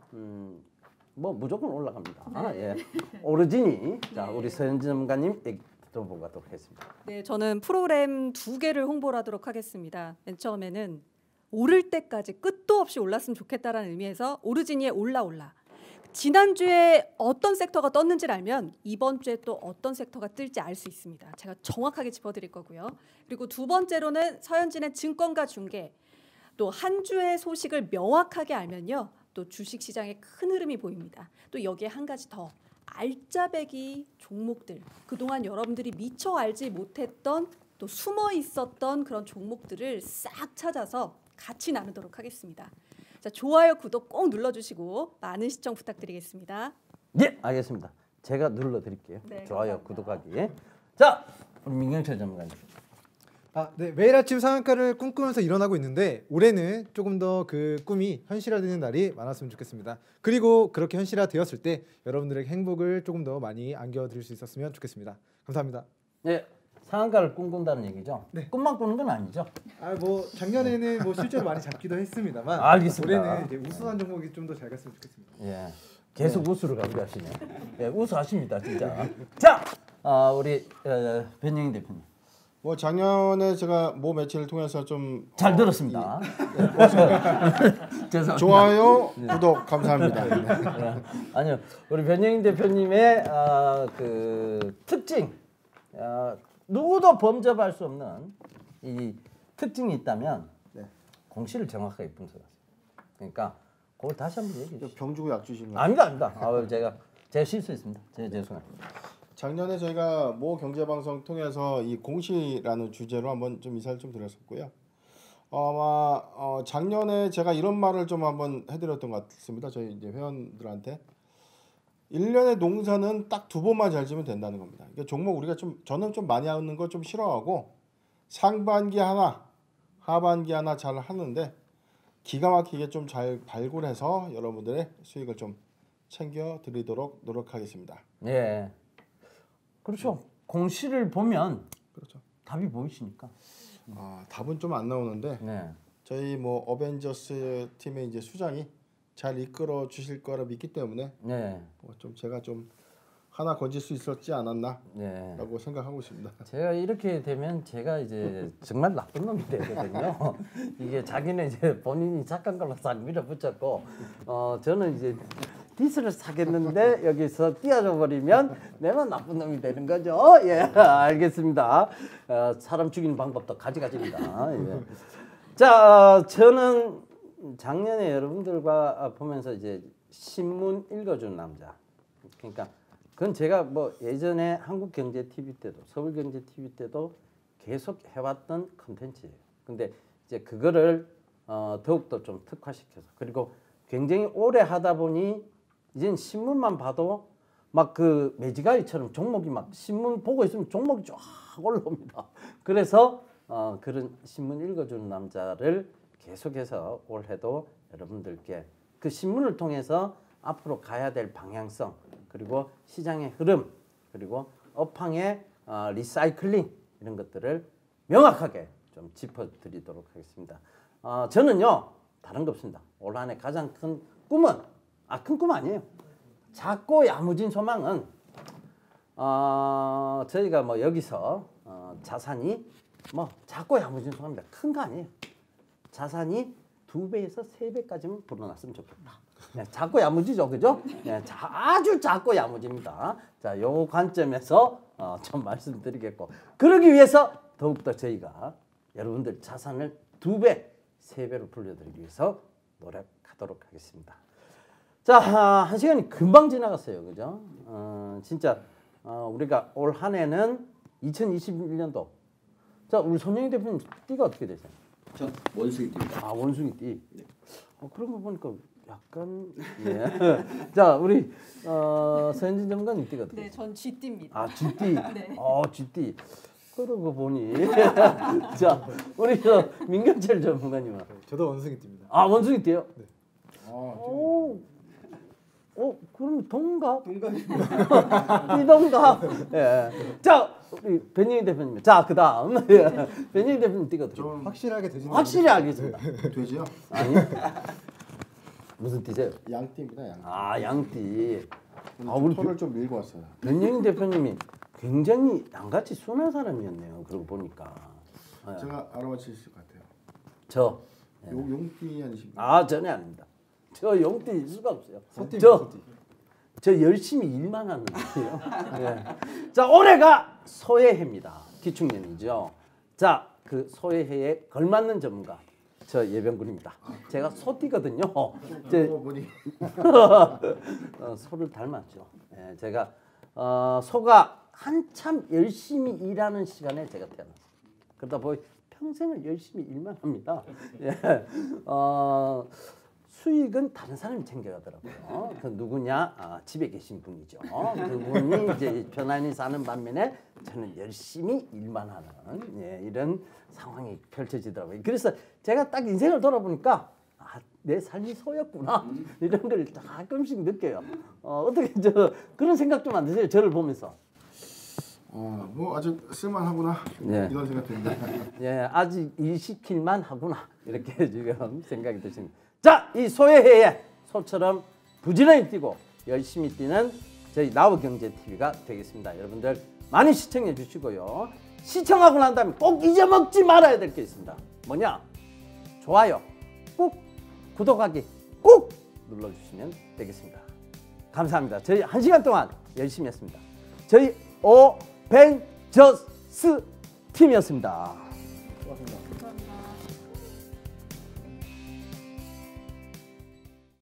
뭐 무조건 올라갑니다. 예, 오르지니. 자, 우리 서현진 전문가님 얘기 들어보도록 하겠습니다. 네, 저는 프로그램 2개를 홍보를 하도록 하겠습니다. 맨 처음에는 오를 때까지 끝도 없이 올랐으면 좋겠다라는 의미에서 오르지니의 올라. 지난주에 어떤 섹터가 떴는지를 알면 이번 주에 또 어떤 섹터가 뜰지 알 수 있습니다. 제가 정확하게 짚어드릴 거고요. 그리고 두 번째로는 서현진의 증권가 중개. 또 한 주의 소식을 명확하게 알면요. 또 주식시장에 큰 흐름이 보입니다. 또 여기에 한 가지 더. 알짜배기 종목들. 그동안 여러분들이 미처 알지 못했던 또 숨어 있었던 그런 종목들을 싹 찾아서 같이 나누도록 하겠습니다. 자, 좋아요, 구독 꼭 눌러주시고 많은 시청 부탁드리겠습니다. 예, 알겠습니다. 제가 눌러드릴게요. 네, 좋아요, 감사합니다. 구독하기. 자, 우리 민경철 전문가님. 네, 매일 아침 상한가를 꿈꾸면서 일어나고 있는데 올해는 조금 더 그 꿈이 현실화되는 날이 많았으면 좋겠습니다. 그리고 그렇게 현실화되었을 때 여러분들에게 행복을 조금 더 많이 안겨드릴 수 있었으면 좋겠습니다. 감사합니다. 네, 상한가를 꿈꾼다는 얘기죠. 네. 꿈만 꾸는 건 아니죠. 뭐 작년에는 뭐 실제로 많이 잡기도 했습니다만 알겠습니다. 올해는 이제 우수한 종목이 좀 더 잘 갔으면 좋겠습니다. 예, 계속 우수를 가져가시네. 예, 우수하십니다, 진짜. 자, 우리 변영희 대표님. 뭐 작년에 제가 모 매체를 통해서 좀 잘 들었습니다. 죄송합니다. 좋아요, 구독 감사합니다. 네. 예, 아니요, 우리 변영희 대표님의 그 특징, 누구도 범접할 수 없는 이 특징이 있다면 공시를 정확하게 분석하세요. 그러니까 그걸 다시 한번 얘기해 주시죠. 병 주고 약 주시는 거. 아닙니다. 제가 실수했습니다. 죄송합니다. 작년에 저희가 모 경제방송 통해서 이 공시라는 주제로 한번 좀 이사를 좀 드렸었고요. 아마 작년에 제가 이런 말을 좀 한번 해드렸던 것 같습니다. 저희 이제 회원들한테 1년의 농사는 딱 2번만 잘 지면 된다는 겁니다. 그러니까 종목 우리가 저는 좀 많이 하는 거 좀 싫어하고 상반기 하나, 하반기 하나 잘 하는데 기가 막히게 좀 잘 발굴해서 여러분들의 수익을 좀 챙겨 드리도록 노력하겠습니다. 예. 그렇죠. 공시를 보면 그렇죠. 답이 보이시니까. 답은 좀 안 나오는데 네. 저희 뭐 어벤져스 팀의 이제 수장이 잘 이끌어 주실 거라 믿기 때문에 네. 좀 제가 좀 하나 건질 수 있었지 않았나라고 네. 생각하고 있습니다. 제가 이렇게 되면 제가 이제 정말 나쁜 놈이 되거든요. 이게 자기는 이제 본인이 착한 걸로 싹 밀어붙였고, 저는 이제 디스를 사겠는데 여기서 띄워줘 버리면 내만 나쁜 놈이 되는 거죠. 예, 알겠습니다. 사람 죽이는 방법도 가지가지입니다. 예. 자, 저는 작년에 여러분들과 보면서 이제 신문 읽어주는 남자. 그러니까 그건 제가 뭐 예전에 한국경제TV 때도 서울경제TV 때도 계속 해왔던 컨텐츠예요. 근데 이제 그거를 더욱더 좀 특화시켜서 그리고 굉장히 오래 하다 보니 이젠 신문만 봐도 막 그 매지가이처럼 종목이 막 신문 보고 있으면 종목이 쫙 올라옵니다. 그래서 그런 신문 읽어주는 남자를 계속해서 올해도 여러분들께 그 신문을 통해서 앞으로 가야 될 방향성 그리고 시장의 흐름 그리고 업황의 리사이클링 이런 것들을 명확하게 좀 짚어드리도록 하겠습니다. 저는요 다른 거 없습니다. 올 한 해 가장 큰 꿈은 큰 꿈 아니에요. 작고 야무진 소망은 저희가 뭐 여기서 자산이 뭐 작고 야무진 소망입니다. 큰 거 아니에요. 자산이 2배에서 3배까지는 불어났으면 좋겠다. 네, 작고 야무지죠, 그죠? 네, 아주 작고 야무집니다. 자, 요 관점에서 좀 말씀드리겠고, 그러기 위해서 더욱더 저희가 여러분들 자산을 2배, 3배로 불려드리기 위해서 노력하도록 하겠습니다. 자, 한 시간이 금방 지나갔어요, 그죠? 진짜 우리가 올 한 해는 2021년도. 자, 우리 손영희 대표님 띠가 어떻게 되세요? 전 원숭이띠입니다. 원숭이띠. 네. 그런 거 보니까 약간 예. 자, 우리 서현진 전문가님 띠가 어떻게? 네, 전 쥐띠입니다. 쥐띠. 네. 쥐띠. 그러고 보니 자, 우리 민경철 전문가님은 저도 원숭이띠입니다. 원숭이띠요? 네. 그럼 동갑? 동갑입니다. 띠동갑. 예. 자, 우리 변영희 대표님. 자, 그다음 변영희 대표님 띠가 어떻게? 좀 확실하게 되지. 확실히 알겠습니다. 되지요? 아니. 무슨 띠세요? 양띠입니다. 양. 양띠. 우리 털을 좀 밀고 왔어요. 변영희 대표님이 굉장히 양같이 순한 사람이었네요. 그러고 보니까. 제가 알아맞힐 것 같아요. 저. 용띠 아니십니까? 전혀 아닙니다. 저 용띠일 수가 없어요. 소띠. 저 열심히 일만 하는 거예요. 네. 자, 올해가 소해해입니다. 기축년이죠. 자, 그 소해해에 걸맞는 전문가. 저 예병군입니다. 제가 소띠거든요. 보니 소를 닮았죠. 예, 제가 소가 한참 열심히 일하는 시간에 제가 태어났어요. 그러다 보니 평생을 열심히 일만 합니다. 예, 수익은 다른 사람이 챙겨가더라고요. 그 누구냐? 집에 계신 분이죠. 그분이 이제 편안히 사는 반면에 저는 열심히 일만 하는 이런 상황이 펼쳐지더라고요. 그래서 제가 딱 인생을 돌아보니까 내 삶이 소였구나 이런 걸 가끔씩 느껴요. 어떻게 그런 생각 좀 안 드세요? 저를 보면서. 뭐 아직 쓸만하구나 이런 생각 듭니다. 예, 아직 일 시킬만 하구나 이렇게 지금 생각이 드십니다. 자, 이 소해해에 소처럼 부지런히 뛰고 열심히 뛰는 저희 나우경제TV가 되겠습니다. 여러분들 많이 시청해 주시고요. 시청하고 난 다음에 꼭 잊어먹지 말아야 될 게 있습니다. 뭐냐? 좋아요 꼭, 구독하기 꼭 눌러주시면 되겠습니다. 감사합니다. 저희 1시간 동안 열심히 했습니다. 저희 어벤져스 팀이었습니다. 고맙습니다.